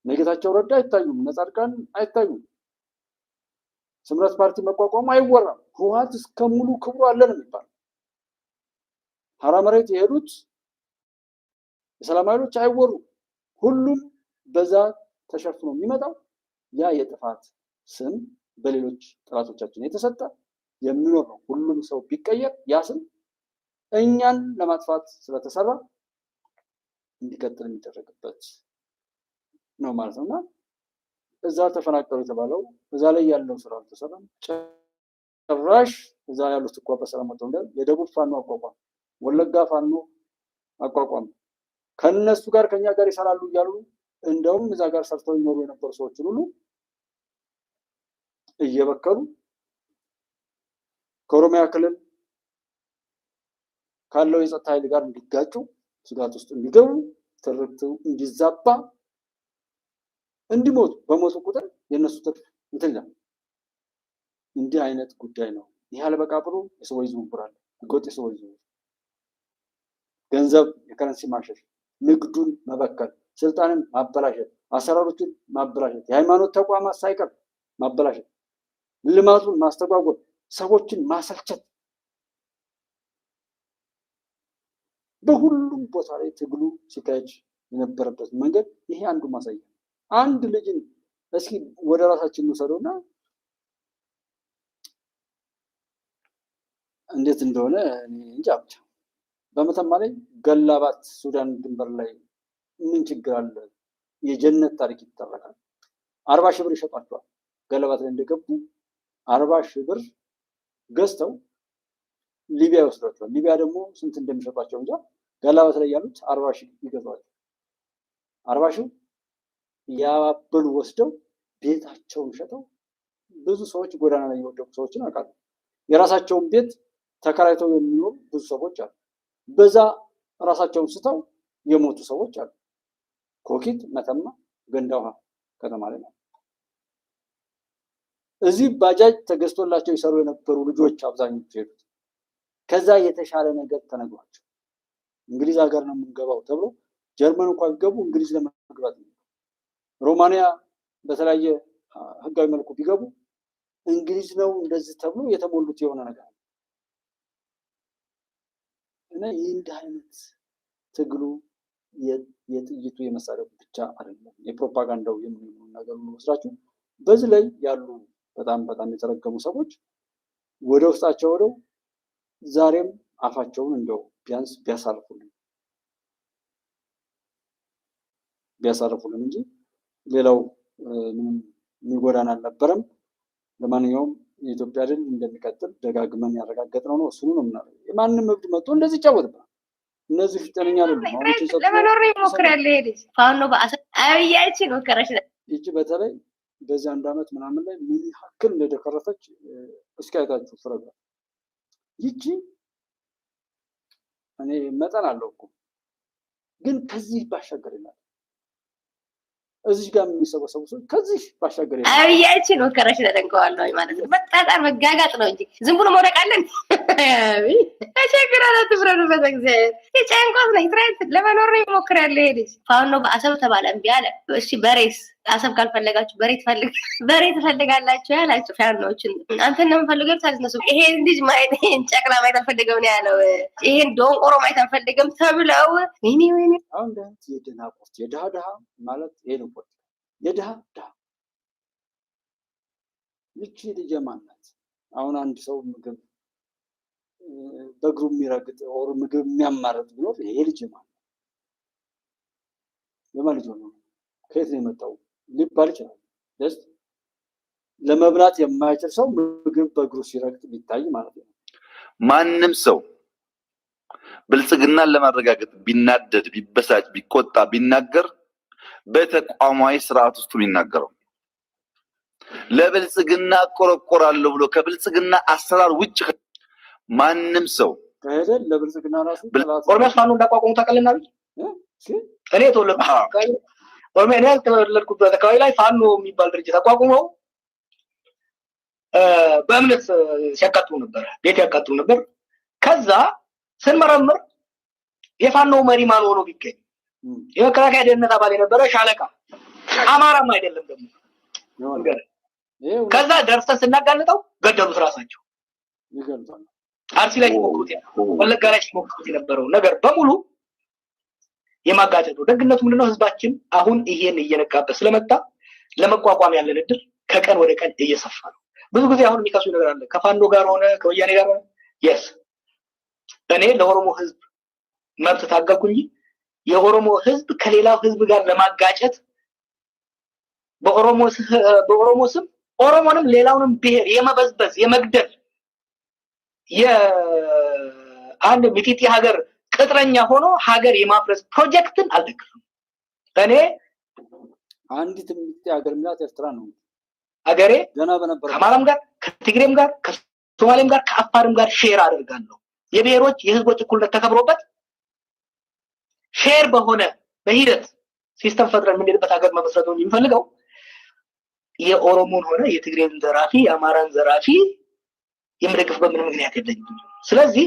ጌታቸው ረዳ አይታዩም። ነጻድቃን አይታዩም። ስምረት ፓርቲ መቋቋሙ አይወራም። ህወሓት እስከ ሙሉ ክብሩ አለ ነው የሚባለው። ሀራ መሬት የሄዱት የሰላም ኃይሎች አይወሩም። ሁሉም በዛ ተሸፍኖ የሚመጣው ያ የጥፋት ስም በሌሎች ጠላቶቻችን የተሰጠ የሚኖር ነው። ሁሉም ሰው ቢቀየር ያ ስም እኛን ለማጥፋት ስለተሰራ እንዲቀጥል የሚደረግበት ነው ማለት ነው። እና እዛ ተፈናቀሉ የተባለው እዛ ላይ ያለው ስራ አልተሰራም። ጭራሽ እዛ ያሉት እኮ በሰላም ወጥተው እንደ የደቡብ ፋኖ አቋቋም፣ ወለጋ ፋኖ አቋቋም፣ ከነሱ ጋር ከኛ ጋር ይሰራሉ እያሉ እንደውም እዛ ጋር ሰርተው ይኖሩ የነበሩ ሰዎችን ሁሉ እየበከሉ ከኦሮሚያ ክልል ካለው የጸጥታ ኃይል ጋር እንዲጋጩ፣ ስጋት ውስጥ እንዲገቡ፣ ትርክቱ እንዲዛባ፣ እንዲሞቱ፣ በሞቱ ቁጥር የነሱ ትርፍ እንትን ይላል። እንዲህ አይነት ጉዳይ ነው። ይህ አልበቃ ብሎ የሰዎች ዝውውር አለ። ህገወጥ የሰዎች ዝውውር፣ ገንዘብ፣ የከረንሲ ማሸሽ፣ ንግዱን መበከል፣ ስልጣንን ማበላሸት፣ አሰራሮችን ማበላሸት፣ የሃይማኖት ተቋማት ሳይቀር ማበላሸት፣ ልማቱን ማስተጓጎል፣ ሰዎችን ማሰልቸት፣ በሁሉም ቦታ ላይ ትግሉ ሲካሄድ የነበረበት መንገድ ይሄ አንዱ ማሳያ። አንድ ልጅን እስኪ ወደ ራሳችን እንውሰደውና እንዴት እንደሆነ እንጃ ብቻ በመተማ ላይ ገላባት ሱዳን ድንበር ላይ ምን ችግር አለ? የጀነት ታሪክ ይተረካል። 40 ሺህ ብር ይሸጧቸዋል። ገላባት ላይ እንደገቡ 40 ሺህ ብር ገዝተው ሊቢያ ይወስዷቸዋል። ሊቢያ ደግሞ ስንት እንደሚሸጧቸው እንጃ። ገላባት ላይ ያሉት 40 ሺህ ይገዛዋል። 40 ሺህ ያባበሉ ወስደው ቤታቸውን ሸጠው ብዙ ሰዎች ጎዳና ላይ የወደቁ ሰዎችን አውቃለሁ። የራሳቸውን ቤት ተከራይተው የሚኖሩ ብዙ ሰዎች አሉ። በዛ ራሳቸውን ስተው የሞቱ ሰዎች አሉ። ኮኪት፣ መተማ፣ ገንዳ ውሃ ከተማ ላይ ነው። እዚህ ባጃጅ ተገዝቶላቸው ይሰሩ የነበሩ ልጆች አብዛኞቹ ሄዱት። ከዛ የተሻለ ነገር ተነግሯቸው እንግሊዝ ሀገር ነው የምንገባው ተብሎ ጀርመን እንኳን ቢገቡ እንግሊዝ ለመግባት ነው። ሮማንያ በተለያየ ህጋዊ መልኩ ቢገቡ እንግሊዝ ነው እንደዚህ ተብሎ የተሞሉት የሆነ ነገር እና ይህ እንዲህ አይነት ትግሉ የጥይቱ የመሳሪያው ብቻ አይደለም፣ የፕሮፓጋንዳው የሚሆኑ ነገር ነው ወስዳችሁ በዚህ ላይ ያሉ በጣም የተረገሙ ሰዎች ወደ ውስጣቸው ወደው ዛሬም አፋቸውን እንደው ቢያንስ ቢያሳርፉልን እንጂ ሌላው ምንም የሚጎዳን አልነበረም። ለማንኛውም የኢትዮጵያ ድል እንደሚቀጥል ደጋግመን ያረጋገጥነው ነው። እሱኑ ነው የምናደርገው። የማንም እብድ መጥቶ እንደዚህ ይጫወትብናል። እነዚህ ጤነኛ አይደሉም። ለመኖር ይሞክራል። ይሄ ልጅ ፋኖ አብያችን ወከረሽ ይቺ በተለይ በዚህ 1 ዓመት ምናምን ላይ ምን ያክል እንደደከረፈች እስኪ አይታችሁ ፍረዱ። ይቺ እኔ መጠን አለው እኮ ግን ከዚህ ባሻገር ይላል እዚህ ጋር የሚሰበሰቡ ሰዎች ከዚህ ባሻገር ይላል አብያችን ወከረሽ ለደንቀዋለሁ ማለት ነው። መጣጣር መጋጋጥ ነው እንጂ ዝም ብሎ መውደቃለን። ተቸግረናል። ትፍረዱ በእግዚአብሔር የጨንቆት ነው። እስራኤል ለመኖር ይሞክራል። ይሄ ልጅ ፋኖ በአሰብ ተባለ እምቢ አለ። እሺ በሬስ አሰብ ካልፈለጋችሁ በሬ ትፈልጋላችሁ ያላችሁ ፋኖችን አንተን ነው የምፈልገው ታዝነሱ። ይሄን ልጅ ማየት ይሄን ጨቅላ ማየት አልፈልገም ነው ያለው። ይሄን ዶንቆሮ ማየት አልፈልገም ተብለው ወይኔ አሁን የድሃ ማለት ይሄ ነው። የድሃ ይቺ ልጅ ማን ናት? አሁን አንድ ሰው ምግብ በእግሩ የሚረግጥ ኦር ምግብ የሚያማርጥ ቢኖር ይሄ ልጅ ማን ነው? የማን ልጅ ነው? ከየት ነው የመጣው ሊባል ይችላል። ደስ ለመብላት የማይችል ሰው ምግብ በእግሩ ሲረግጥ ቢታይ ማለት ነው። ማንም ሰው ብልጽግናን ለማረጋገጥ ቢናደድ፣ ቢበሳጭ፣ ቢቆጣ፣ ቢናገር በተቋማዊ ስርዓት ውስጥ ነው የሚናገረው። ለብልጽግና ቆረቆራለሁ ብሎ ከብልጽግና አሰራር ውጭ ማንም ሰው ከሄደ ለብልጽግና ራሱ ኦሮሚያስ ፋኖ እንዳቋቋሙ ታውቃለህ? እኔ የተወለድኩበት አካባቢ ላይ ፋኖ የሚባል ድርጅት አቋቁመው በእምነት ሲያቃጥሉ ነበር፣ ቤት ያቃጥሉ ነበር። ከዛ ስንመረምር የፋኖ መሪ ማን ሆኖ ቢገኝ የመከላከያ ደህንነት አባል የነበረ ሻለቃ አማራም አይደለም ደግሞ። ከዛ ደርሰን ስናጋልጠው ገደሉት ራሳቸው። አርሲ ላይ ሲሞክሩት ወለጋ ላይ ሲሞክሩት የነበረው ነገር በሙሉ የማጋጨት ነው። ደግነቱ ምንድነው? ህዝባችን አሁን ይሄን እየነቃበት ስለመጣ ለመቋቋም ያለን እድል ከቀን ወደ ቀን እየሰፋ ነው። ብዙ ጊዜ አሁን የሚከሱ ነገር አለ ከፋኖ ጋር ሆነ ከወያኔ ጋር ሆነ የስ እኔ ለኦሮሞ ህዝብ መብት ታገልኩ እንጂ የኦሮሞ ህዝብ ከሌላው ህዝብ ጋር ለማጋጨት በኦሮሞ ስም ኦሮሞንም ሌላውንም ብሔር የመበዝበዝ የመግደል የአንድ ሚጢጢ ሀገር ቅጥረኛ ሆኖ ሀገር የማፍረስ ፕሮጀክትን አልደግፍም። እኔ አንዲት ሚጢጢ ሀገር ምላት ኤርትራ ነው። ሀገሬ ከአማራም ጋር ከትግሬም ጋር ከሶማሌም ጋር ከአፋርም ጋር ሼር አደርጋለሁ። የብሔሮች የህዝቦች እኩልነት ተከብሮበት ሼር በሆነ በሂደት ሲስተም ፈጥረን የምንሄድበት ሀገር መመስረት ነው የሚፈልገው። የኦሮሞን ሆነ የትግሬን ዘራፊ የአማራን ዘራፊ የምደግፍበት ምንም ምክንያት የለኝም። ስለዚህ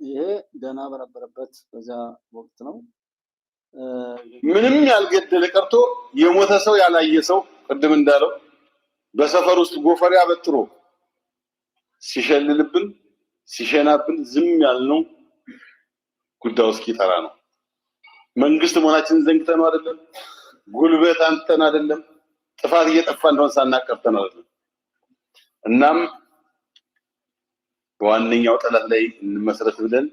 ይሄ ገና በነበረበት በዛ ወቅት ነው። ምንም ያልገደለ ቀርቶ የሞተ ሰው ያላየ ሰው ቅድም እንዳለው በሰፈር ውስጥ ጎፈሬ አበጥሮ ሲሸልልብን ሲሸናብን ዝም ያልነው ጉዳዩ እስኪጠራ ነው። መንግስት መሆናችንን ዘንግተን አይደለም፣ ጉልበት አንተን አይደለም፣ ጥፋት እየጠፋ እንደሆነ ሳናቀርተን አይደለም። እናም በዋነኛው ጠላት ላይ እንመስረት ብለን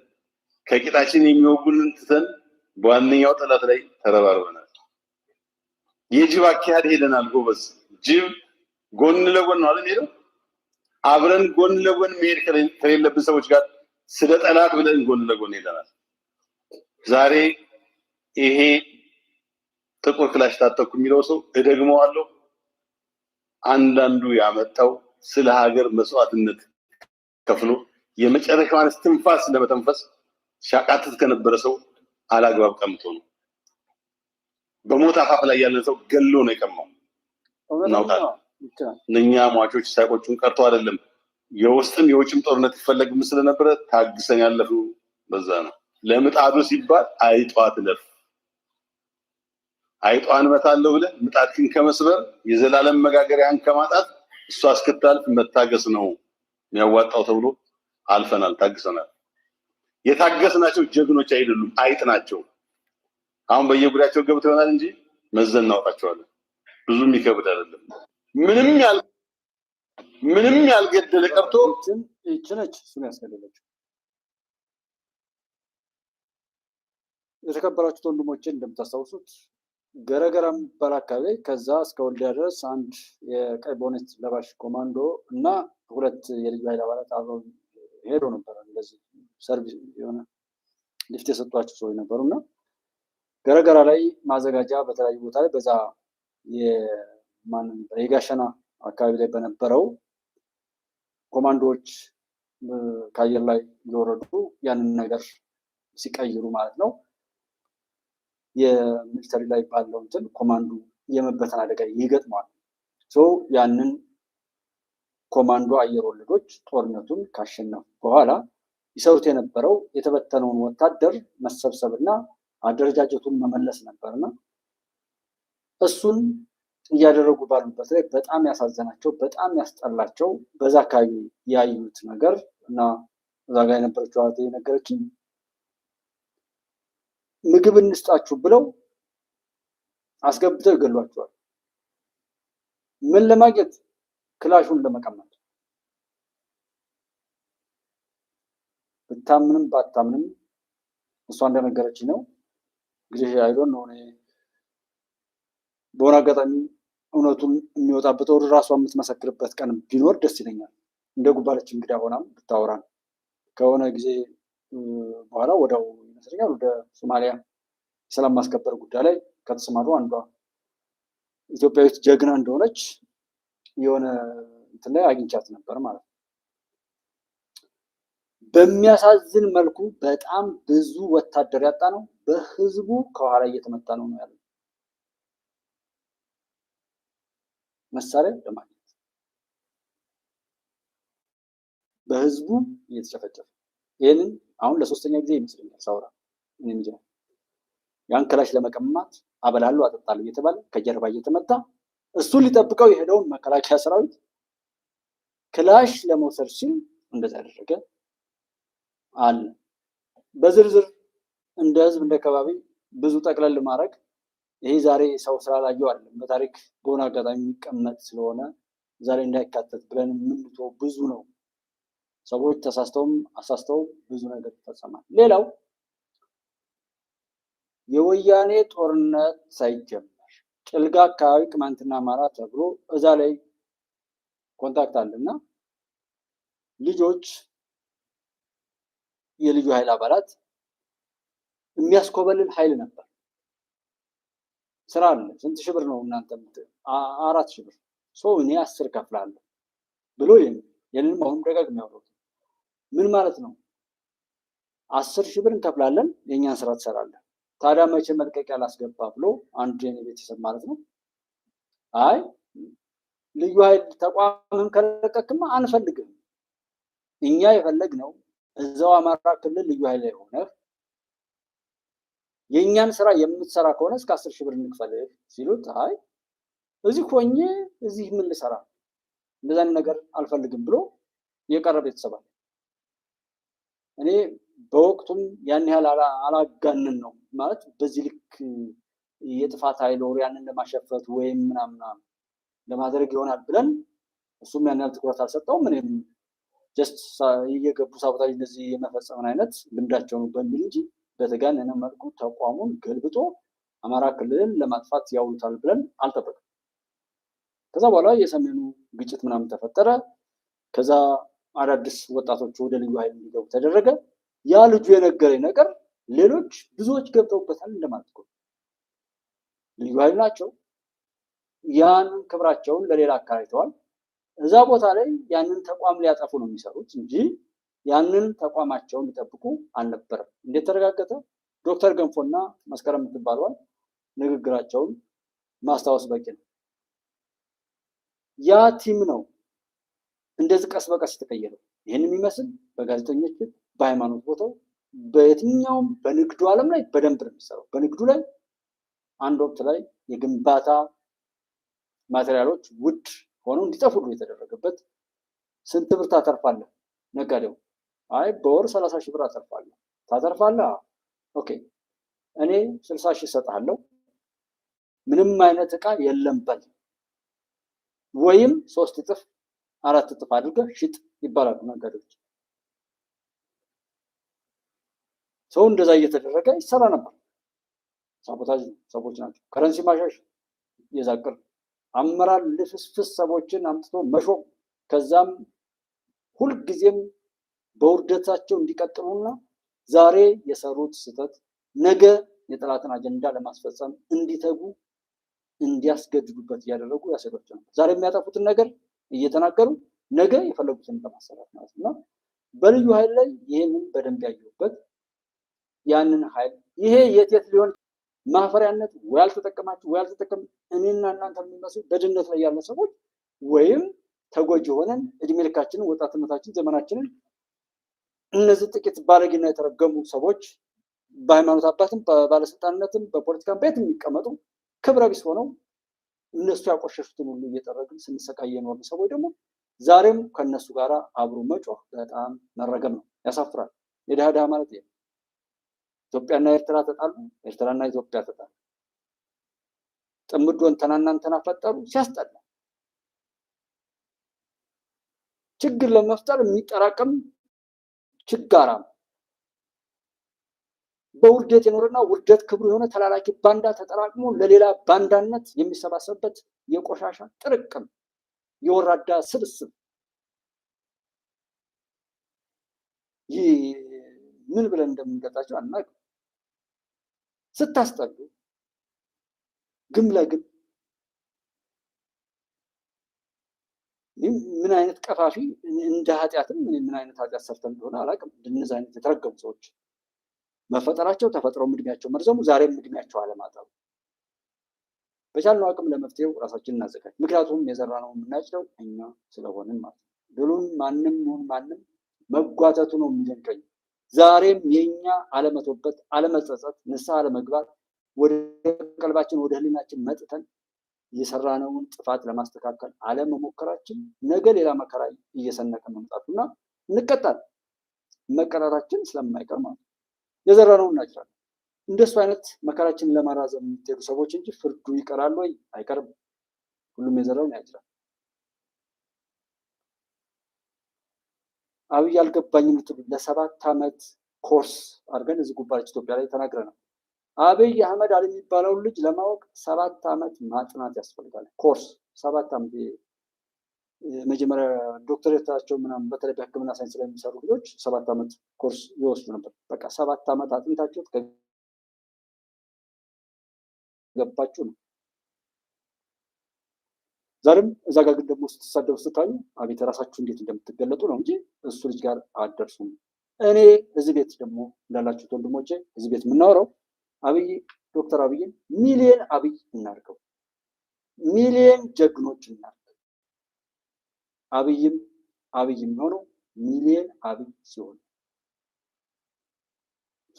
ከቂጣችን የሚወጉንን ትተን በዋነኛው ጠላት ላይ ተረባርበናል። የጅብ አካሄድ ሄደናል ጎበዝ። ጅብ ጎን ለጎን ነው አይደል ሄደው አብረን ጎን ለጎን መሄድ ከሌለብን ሰዎች ጋር ስለ ጠላት ብለን ጎን ለጎን ሄደናል። ዛሬ ይሄ ጥቁር ክላሽ ታጠቁ የሚለው ሰው እደግመዋለሁ፣ አንዳንዱ ያመጣው ስለ ሀገር መስዋዕትነት ከፍሎ የመጨረሻዋን እስትንፋስ ለመተንፈስ ሻቃትት ከነበረ ሰው አላግባብ ቀምቶ ነው። በሞት አፋፍ ላይ ያለ ሰው ገሎ ነው የቀማው። እናውቃለን። እኛ ሟቾች ሳይቆቹን ቀርቶ አይደለም የውስጥም የውጭም ጦርነት ይፈለግም ስለነበረ ታግሰን ያለፈው በዛ ነው። ለምጣዱ ሲባል አይጧት ለፍ አይጧን መታለው ብለ ምጣድክን ከመስበር የዘላለም መጋገሪያን ከማጣት እሷ እስክታልፍ መታገስ ነው የሚያዋጣው ተብሎ አልፈናል፣ ታግሰናል። የታገስናቸው ጀግኖች አይደሉም፣ አይጥ ናቸው። አሁን በየጉዳቸው ገብተው ይሆናል እንጂ መዘን እናወጣቸዋለን። ብዙም ይከብድ አይደለም። ምንም ያልገደለ ቀርቶ ይችነች እሱን ያስገደለችው። የተከበራችሁት ወንድሞቼ እንደምታስታውሱት ገረገራ የሚባል አካባቢ ከዛ እስከ ወልዲያ ድረስ አንድ የቀይ ቦኔት ለባሽ ኮማንዶ እና ሁለት የልዩ ኃይል አባላት አብረው ሄዶ ነበር። እንደዚህ ሰርቪስ የሆነ ሊፍት የሰጧቸው ሰዎች ነበሩ እና ገረገራ ላይ ማዘጋጃ በተለያዩ ቦታ ላይ በዛ የጋሸና አካባቢ ላይ በነበረው ኮማንዶዎች ከአየር ላይ እየወረዱ ያንን ነገር ሲቀይሩ ማለት ነው የሚሊተሪ ላይ ባለው እንትን ኮማንዶ የመበተን አደጋ ይገጥመዋል። ያንን ኮማንዶ አየር ወለዶች ጦርነቱን ካሸነፉ በኋላ ይሰሩት የነበረው የተበተነውን ወታደር መሰብሰብና አደረጃጀቱን መመለስ ነበርና እሱን እያደረጉ ባሉበት ላይ በጣም ያሳዘናቸው በጣም ያስጠላቸው በዛ አካባቢ ያዩት ነገር እና እዛ ጋር የነበረችው አዋቴ ነገረችኝ። ምግብ እንስጣችሁ ብለው አስገብተው ይገሏቸዋል። ምን ለማግኘት? ክላሹን ለመቀማት ብታምንም ባታምንም እሷ እንደነገረችኝ ነው። እንግዲህ አይዶን ነው በሆነ አጋጣሚ እውነቱን የሚወጣበት ወር ራሷ የምትመሰክርበት ቀን ቢኖር ደስ ይለኛል። እንደ ጉባለች እንግዳ ሆናም ብታወራን ከሆነ ጊዜ በኋላ ወደው ይመስለኛል ወደ ሶማሊያ የሰላም ማስከበር ጉዳይ ላይ ከተሰማሩ አንዷ ኢትዮጵያዊት ጀግና እንደሆነች የሆነ እንትን ላይ አግኝቻት ነበር ማለት ነው። በሚያሳዝን መልኩ በጣም ብዙ ወታደር ያጣ ነው በህዝቡ ከኋላ እየተመታ ነው ያለው መሳሪያ ለማግኘት በህዝቡ እየተጨፈጨፈ ይህንን አሁን ለሶስተኛ ጊዜ ይመስለኛል ሳውራ እንጂ ያን ክላሽ ለመቀማት አበላሉ አጠጣሉ እየተባለ ከጀርባ እየተመታ እሱ ሊጠብቀው የሄደውን መከላከያ ሰራዊት ክላሽ ለመውሰድ ሲል እንደዛ ያደረገ አለ። በዝርዝር እንደ ህዝብ እንደ ከባቢ ብዙ ጠቅለል ማድረግ ይሄ ዛሬ ሰው ስላላየው አይደለም፣ በታሪክ በሆነ አጋጣሚ የሚቀመጥ ስለሆነ ዛሬ እንዳይካተት ብለን የምንተው ብዙ ነው። ሰዎች ተሳስተውም አሳስተውም ብዙ ነገር ይፈጸማል። ሌላው የወያኔ ጦርነት ሳይጀመር ጭልጋ አካባቢ ቅማንትና አማራ ተብሎ እዛ ላይ ኮንታክት አለና ልጆች የልዩ ኃይል አባላት የሚያስኮበልል ኃይል ነበር። ስራ አለ። ስንት ሺህ ብር ነው እናንተ? 4,000 ብር ሰው እኔ 10 ከፍላለሁ ብሎ የኔንም አሁን ደጋግሜ ያወራሁት ምን ማለት ነው? 10,000 ብር እንከፍላለን የኛን ስራ ትሰራለህ። ታዲያ መቼ መልቀቂያ ላስገባ ብሎ አንድ የኔ ቤተሰብ ማለት ነው አይ ልዩ ኃይል ተቋምን ከለቀቅማ አንፈልግም። እኛ የፈለግነው እዛው አማራ ክልል ልዩ ኃይል ላይ ሆነህ የኛን ስራ የምትሰራ ከሆነ እስከ 10,000 ብር እንክፈልህ ሲሉት አይ እዚህ ሆኜ እዚህ ምን ልሰራ እንደዛን ነገር አልፈልግም ብሎ የቀረ ቤተሰብ አለ። እኔ በወቅቱም ያን ያህል አላጋንን ነው ማለት በዚህ ልክ የጥፋት ኃይል ወር ያንን ለማሸፈት ወይም ምናምን ለማድረግ ይሆናል ብለን እሱም ያን ያህል ትኩረት አልሰጠውም። እኔም ጀስት እየገቡ ሳቦታጅ እንደዚህ የመፈጸምን አይነት ልምዳቸው ነው በሚል እንጂ በተጋነነ መልኩ ተቋሙን ገልብጦ አማራ ክልልን ለማጥፋት ያውሉታል ብለን አልጠበቅም። ከዛ በኋላ የሰሜኑ ግጭት ምናምን ተፈጠረ። ከዛ አዳዲስ ወጣቶች ወደ ልዩ ኃይል እንዲገቡ ተደረገ። ያ ልጁ የነገረኝ ነገር ሌሎች ብዙዎች ገብተውበታል እንደማለት ነው። ልዩ ኃይል ናቸው። ያንን ክብራቸውን ለሌላ አካባቢተዋል። እዛ ቦታ ላይ ያንን ተቋም ሊያጠፉ ነው የሚሰሩት እንጂ ያንን ተቋማቸውን ሊጠብቁ አልነበረም። እንዴት ተረጋገጠ? ዶክተር ገንፎና መስከረም የምትባለዋል ንግግራቸውን ማስታወስ በቂ ነው። ያ ቲም ነው እንደዚህ ቀስ በቀስ የተቀየረው። ይህን የሚመስል በጋዜጠኞች በሃይማኖት ቦታው በየትኛውም በንግዱ ዓለም ላይ በደንብ ነው የሚሰራው። በንግዱ ላይ አንድ ወቅት ላይ የግንባታ ማቴሪያሎች ውድ ሆነው እንዲጠፉ የተደረገበት ስንት ብር ታተርፋለህ? ነጋዴው አይ በወር 30,000 ብር አተርፋለሁ። ታተርፋለህ? ኦኬ እኔ 60,000 እሰጥሃለሁ፣ ምንም አይነት እቃ የለም በል ወይም 3 እጥፍ 4 እጥፍ አድርገህ ሽጥ ይባላሉ ነጋዴዎች። ሰው እንደዛ እየተደረገ ይሰራ ነበር። ሳቦታጅ ሰዎች ናቸው። ከረንሲ ማሻሽ የዛቅር አመራር ልፍስፍስ ሰዎችን አምጥቶ መሾም ከዛም ሁልጊዜም በውርደታቸው እንዲቀጥሉና ዛሬ የሰሩት ስህተት ነገ የጠላትን አጀንዳ ለማስፈጸም እንዲተጉ እንዲያስገድዱበት እያደረጉ ያሰሯቸው ነበር። ዛሬ የሚያጠፉትን ነገር እየተናገሩ ነገ የፈለጉትን ለማሰራት ማለት ነው። በልዩ ኃይል ላይ ይህንን በደንብ ያየሁበት ያንን ኃይል ይሄ የት ሊሆን ማፈሪያነት ወይ አልተጠቀማችሁ ወይ አልተጠቀም እኔና እናንተ የሚመስሉ በድህነት ላይ ያለ ሰዎች ወይም ተጎጂ ሆነን እድሜ ልካችንን ወጣትነታችን ዘመናችንን እነዚህ ጥቂት ባለጌና የተረገሙ ሰዎች በሃይማኖት አባትም በባለስልጣንነትም በፖለቲካም ቤት የሚቀመጡ ክብረ ቢስ ሆነው እነሱ ያቆሸሹትን ሁሉ እየጠረግን ስንሰቃይ የኖሩ ሰዎች ደግሞ ዛሬም ከነሱ ጋር አብሮ መጮህ በጣም መረገም ነው። ያሳፍራል። የድሃ ድሃ ማለት ይሄ ኢትዮጵያና ኤርትራ ተጣሉ፣ ኤርትራና ኢትዮጵያ ተጣሉ። ጥምዶን ተናናንተና ፈጠሩ። ሲያስጠላ ችግር ለመፍጠር የሚጠራቀም ችጋራ ነው። በውርደት የኖረና ውርደት ክብሩ የሆነ ተላላኪ ባንዳ ተጠራቅሞ ለሌላ ባንዳነት የሚሰባሰብበት የቆሻሻ ጥርቅም የወራዳ ስብስብ። ይህ ምን ብለን እንደምንገልጻቸው አናውቅም። ስታስጠሉ ግም ለግም ምን አይነት ቀፋፊ እንደ ኃጢአትም ምን አይነት ኃጢአት ሰርተን እንደሆነ አላውቅም። እንደነዚህ አይነት የተረገሙ ሰዎች መፈጠራቸው ተፈጥረው እድሜያቸው መርዘሙ ዛሬም እድሜያቸው አለማጠሩ። በቻልነው አቅም ለመፍትሄው ራሳችን እናዘጋጅ። ምክንያቱም የዘራነው የምናጭደው እኛ ስለሆንን ማለት ነው። ድሉን ማንም ይሁን ማንም መጓተቱ ነው የሚደንቀኝ። ዛሬም የኛ አለመቶበት፣ አለመጸጸት፣ ንስሐ አለመግባት፣ ወደ ቀልባችን ወደ ህሊናችን መጥተን የሰራነውን ጥፋት ለማስተካከል አለመሞከራችን ነገ ሌላ መከራ እየሰነቀ መምጣቱና እንቀጣለን። መቀጣታችን ስለማይቀር ማለት ነው። የዘራነውን እናጭዳለን። እንደሱ አይነት መከራችንን ለማራዘም የሚሄዱ ሰዎች እንጂ ፍርዱ ይቀራል ወይ? አይቀርም። ሁሉም የዘራውን ያጭዳል። አብይ አልገባኝም የምትሉ ለ7 ዓመት ኮርስ አድርገን እዚህ ጉባኤች ኢትዮጵያ ላይ ተናግረናል። አብይ አህመድ አሊ የሚባለውን ልጅ ለማወቅ 7 ዓመት ማጥናት ያስፈልጋል። ኮርስ 7 ዓመት መጀመሪያ ዶክተሬታቸው ምናምን በተለይ በሕክምና ሳይንስ ላይ የሚሰሩ ልጆች 7 ዓመት ኮርስ ይወስዱ ነበር። በቃ 7 ዓመት አጥንታችሁት ከገባችሁ ነው። ዛሬም እዛ ጋር ግን ደግሞ ስትሳደቡ ስታዩ አቤት ራሳችሁ እንዴት እንደምትገለጡ ነው እንጂ እሱ ልጅ ጋር አደርሱም። እኔ እዚህ ቤት ደግሞ እንዳላችሁት ወንድሞቼ እዚህ ቤት የምናወራው አብይ ዶክተር አብይን ሚሊየን አብይ እናድርገው፣ ሚሊየን ጀግኖች እናድርገው። አብይም የሚሆነው ሚሊየን አብይ ሲሆን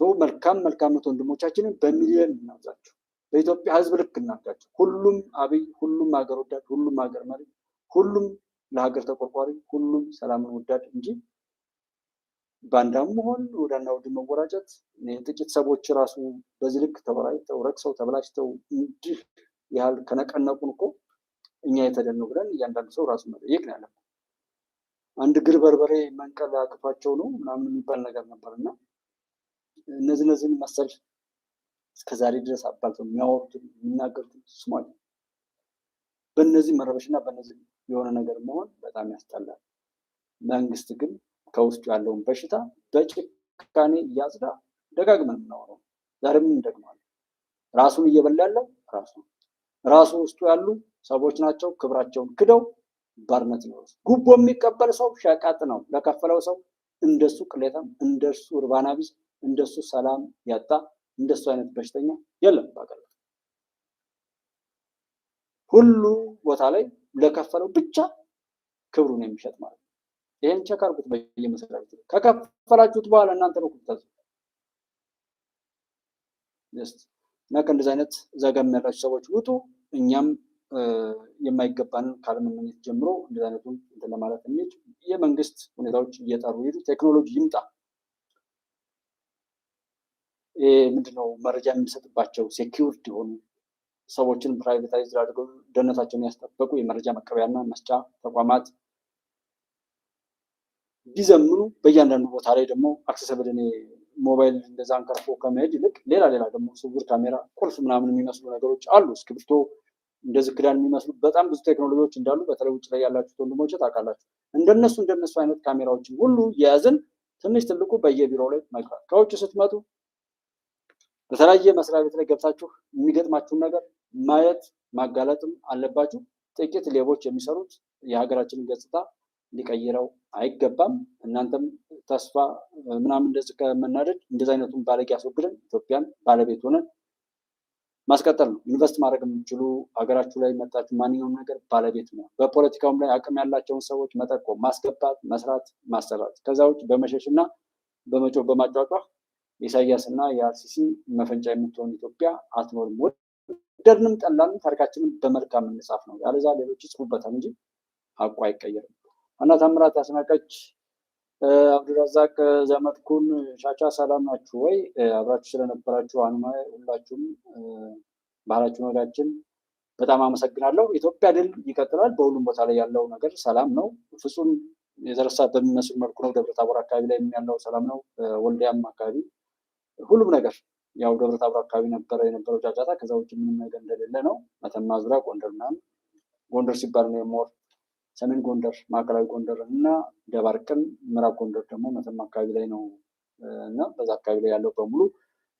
ሰው መልካም ወንድሞቻችንን በሚሊየን እናብዛቸው። በኢትዮጵያ ህዝብ ልክ እናድርጋቸው። ሁሉም አብይ፣ ሁሉም ሀገር ወዳድ፣ ሁሉም ሀገር መሪ፣ ሁሉም ለሀገር ተቆርቋሪ፣ ሁሉም ሰላምን ወዳድ እንጂ ባንዳም መሆን ወዳና ወዲህ መወራጨት። ጥቂት ሰዎች ራሱ በዚህ ልክ ተወራጭተው ረክሰው ተበላሽተው እንዲህ ያህል ከነቀነቁን እኮ እኛ የተደነው ብለን እያንዳንዱ ሰው ራሱ መጠየቅ ነው ያለብን። አንድ እግር በርበሬ መንቀል አቅቷቸው ነው ምናምን የሚባል ነገር ነበርና እነዚህን መሰል እስከዛሬ ድረስ አባልተው የሚያወሩትን የሚናገሩትን ስሟል። በእነዚህ መረበሽና በእነዚህ የሆነ ነገር መሆን በጣም ያስጠላል። መንግስት ግን ከውስጡ ያለውን በሽታ በጭካኔ እያጽዳ። ደጋግመን የምናወራው ዛሬም እንደግማለን። ራሱን እየበላ ያለው ራሱ ውስጡ ያሉ ሰዎች ናቸው። ክብራቸውን ክደው ባርነት ነው። ጉቦ የሚቀበል ሰው ሸቃጥ ነው። ለከፈለው ሰው እንደሱ ቅሌታም፣ እንደሱ እርባና ቢስ፣ እንደሱ ሰላም ያጣ፣ እንደሱ አይነት በሽተኛ የለም በአገር። ሁሉ ቦታ ላይ ለከፈለው ብቻ ክብሩን የሚሸጥ ማለት ነው። ይሄን ቸክ አድርጉት በየመስሪያ ቤቱ። ከከፈላችሁት በኋላ እናንተ ነው ኩታዙ እና ከእንደዚህ አይነት ዘገም ያላችሁ ሰዎች ውጡ። እኛም የማይገባንን ካለመመኘት ጀምሮ እንደዚህ አይነቱን እንትን ለማለት የሚሄድ የመንግስት ሁኔታዎች እየጠሩ ሄዱ። ቴክኖሎጂ ይምጣ። ምንድነው መረጃ የሚሰጥባቸው ሴኪውርድ የሆኑ ሰዎችን ፕራይቬታይዝ አድርገው ደህንነታቸውን ያስጠበቁ የመረጃ መቀበያና መስጫ ተቋማት ቢዘምኑ፣ በእያንዳንዱ ቦታ ላይ ደግሞ አክሰሰብል ሞባይል እንደዛ አንከርፎ ከመሄድ ይልቅ ሌላ ደግሞ ስውር ካሜራ፣ ቁልፍ ምናምን የሚመስሉ ነገሮች አሉ። እስክሪብቶ እንደዚህ ክዳን የሚመስሉ በጣም ብዙ ቴክኖሎጂዎች እንዳሉ በተለይ ውጭ ላይ ያላችሁ ወንድሞች ታውቃላችሁ። እንደነሱ አይነት ካሜራዎችን ሁሉ የያዝን ትንሽ ትልቁ በየቢሮው ላይ መግባት። ከውጭ ስትመጡ በተለያየ መስሪያ ቤት ላይ ገብታችሁ የሚገጥማችሁን ነገር ማየት ማጋለጥም አለባችሁ። ጥቂት ሌቦች የሚሰሩት የሀገራችንን ገጽታ ሊቀይረው አይገባም። እናንተም ተስፋ ምናምን እንደዚህ ከመናደድ እንደዚህ አይነቱን ባለጌ ያስወግደን ኢትዮጵያን ባለቤት ሆነን ማስቀጠል ነው። ኢንቨስት ማድረግ የምትችሉ ሀገራችሁ ላይ መጣችሁ ማንኛውም ነገር ባለቤት ነው። በፖለቲካውም ላይ አቅም ያላቸውን ሰዎች መጠቆም፣ ማስገባት፣ መስራት፣ ማሰራት። ከዛ ውጭ በመሸሽና በመጮህ በማጫጫህ ኢሳያስና የአርሲሲ መፈንጫ የምትሆን ኢትዮጵያ አትኖርም። ወደድንም ጠላንም ታሪካችንን በመልካም እንጻፍ ነው። ያለዛ ሌሎች ይጽፉበታል እንጂ ሀቁ አይቀየርም። እና ታምራት አስናቀች፣ አብዱራዛቅ ዘመድኩን፣ ሻቻ ሰላም ናችሁ ወይ? አብራችሁ ስለነበራችሁ አንማ ሁላችሁም ባህላችን ወዳችን በጣም አመሰግናለሁ። ኢትዮጵያ ድል ይቀጥላል። በሁሉም ቦታ ላይ ያለው ነገር ሰላም ነው። ፍጹም የተረሳ በሚመስል መልኩ ነው። ደብረታቦር አካባቢ ላይ ያለው ሰላም ነው። ወልዲያም አካባቢ ሁሉም ነገር ያው ደብረታቦር አካባቢ የነበረው ጫጫታ፣ ከዛ ውጭ ምንም ነገር እንደሌለ ነው። መተማ ዙሪያ፣ ጎንደር ምናምን ጎንደር ሲባል ነው የሞር ሰሜን ጎንደር፣ ማዕከላዊ ጎንደር እና ደባርቅን፣ ምዕራብ ጎንደር ደግሞ መተማ አካባቢ ላይ ነው እና በዛ አካባቢ ላይ ያለው በሙሉ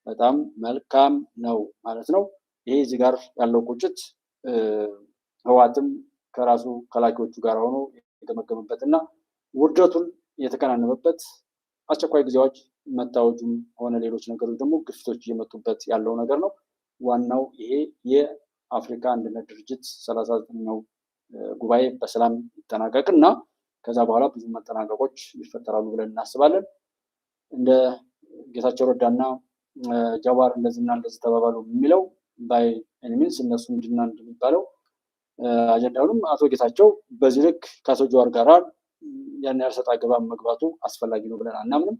በጣም መልካም ነው ማለት ነው። ይሄ እዚህ ጋር ያለው ቁጭት ህወሓትም ከራሱ ከላኪዎቹ ጋር ሆኖ የተገመገመበት እና ውርደቱን የተከናነበበት አስቸኳይ ጊዜ አዋጅ መታወጁም ሆነ ሌሎች ነገሮች ደግሞ ግፊቶች እየመጡበት ያለው ነገር ነው። ዋናው ይሄ የአፍሪካ አንድነት ድርጅት 39ኛው ጉባኤ በሰላም ይጠናቀቅ እና ከዛ በኋላ ብዙ መጠናቀቆች ይፈጠራሉ ብለን እናስባለን። እንደ ጌታቸው ረዳና ጃዋር እንደዚህና እንደዚህ ተባባሉ የሚለው ባይ ኤኒሚንስ እነሱ ምንድና እንደሚባለው አጀንዳውንም አቶ ጌታቸው በዚህ ልክ ከአቶ ጃዋር ጋር ያን ያህል ሰጣ ገባ መግባቱ አስፈላጊ ነው ብለን አናምንም።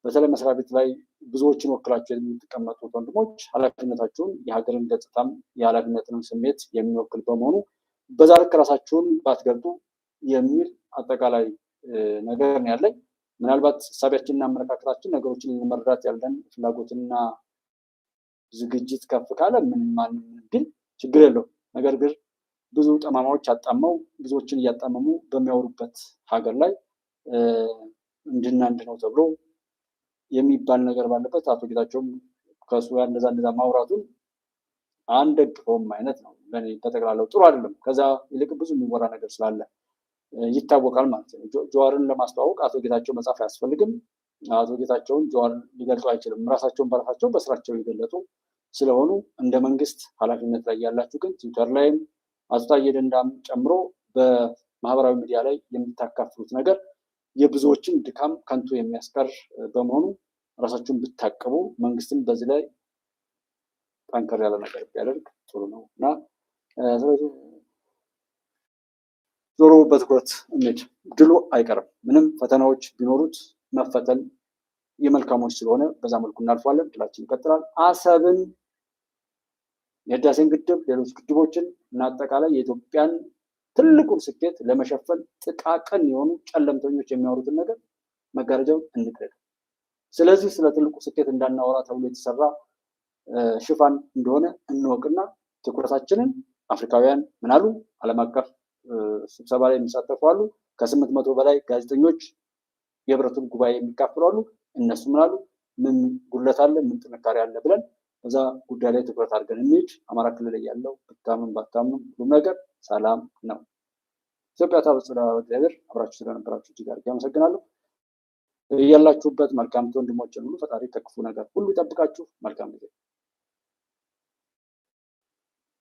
በተለይ መስሪያ ቤት ላይ ብዙዎችን ወክላቸው የምትቀመጡት ወንድሞች ኃላፊነታችሁን የሀገርን ገጽታም የኃላፊነትንም ስሜት የሚወክል በመሆኑ በዛ ልክ ራሳችሁን ባትገልጡ የሚል አጠቃላይ ነገር ነው ያለኝ። ምናልባት ሳቢያችንና አመለካከታችን ነገሮችን ለመረዳት ያለን ፍላጎትና ዝግጅት ከፍ ካለ ምን ማንም ግን ችግር የለው። ነገር ግን ብዙ ጠማማዎች አጣመው ብዙዎችን እያጣመሙ በሚያወሩበት ሀገር ላይ እንድና እንድ ነው ተብሎ የሚባል ነገር ባለበት አቶ ጌታቸውም ከሱ ጋር እንደዛ ማውራቱን አንደግፈውም አይነት ነው። ለኔ በጠቅላላው ጥሩ አይደለም። ከዛ ይልቅ ብዙ የሚወራ ነገር ስላለ ይታወቃል ማለት ነው። ጃዋርን ለማስተዋወቅ አቶ ጌታቸው መጻፍ አያስፈልግም። አቶ ጌታቸውን ጃዋር ሊገልጡ አይችልም። ራሳቸውን በራሳቸው በስራቸው የገለጡ ስለሆኑ እንደ መንግስት ኃላፊነት ላይ ያላችሁ ግን ትዊተር ላይም አቶ ታዬ ደንዳም ጨምሮ በማህበራዊ ሚዲያ ላይ የምታካፍሉት ነገር የብዙዎችን ድካም ከንቱ የሚያስቀር በመሆኑ ራሳችሁን ብታቀቡ መንግስትን በዚህ ላይ ጠንከር ያለ ነገር ቢያደርግ ጥሩ ነው እና ስለዚህ ዞሮ በትኩረት እንሂድ። ድሉ አይቀርም። ምንም ፈተናዎች ቢኖሩት መፈተን የመልካሞች ስለሆነ በዛ መልኩ እናልፋለን። ድላችን ይቀጥላል። አሰብን፣ የህዳሴን ግድብ፣ ሌሎች ግድቦችን እና አጠቃላይ የኢትዮጵያን ትልቁን ስኬት ለመሸፈን ጥቃቅን የሆኑ ጨለምተኞች የሚያወሩትን ነገር መጋረጃውን እንቅደድ። ስለዚህ ስለ ትልቁ ስኬት እንዳናወራ ተብሎ የተሰራ ሽፋን እንደሆነ እንወቅና ትኩረታችንን አፍሪካውያን ምናሉ ዓለም አቀፍ ስብሰባ ላይ የሚሳተፉ አሉ። ከ800 በላይ ጋዜጠኞች የህብረቱን ጉባኤ የሚካፈሉ አሉ። እነሱ ምናሉ ምን ጉድለት አለ፣ ምን ጥንካሬ አለ ብለን በዛ ጉዳይ ላይ ትኩረት አድርገን እንሂድ። አማራ ክልል ላይ ያለው ብታምኑ ባታምኑ ሁሉም ነገር ሰላም ነው። ኢትዮጵያ ታበጽሕና በእግዚአብሔር። አብራችሁ ስለነበራችሁ እጅግ አድርጌ አመሰግናለሁ። ያላችሁበት መልካም ወንድሞችን ሁሉ ፈጣሪ ከክፉ ነገር ሁሉ ይጠብቃችሁ። መልካም ጊዜ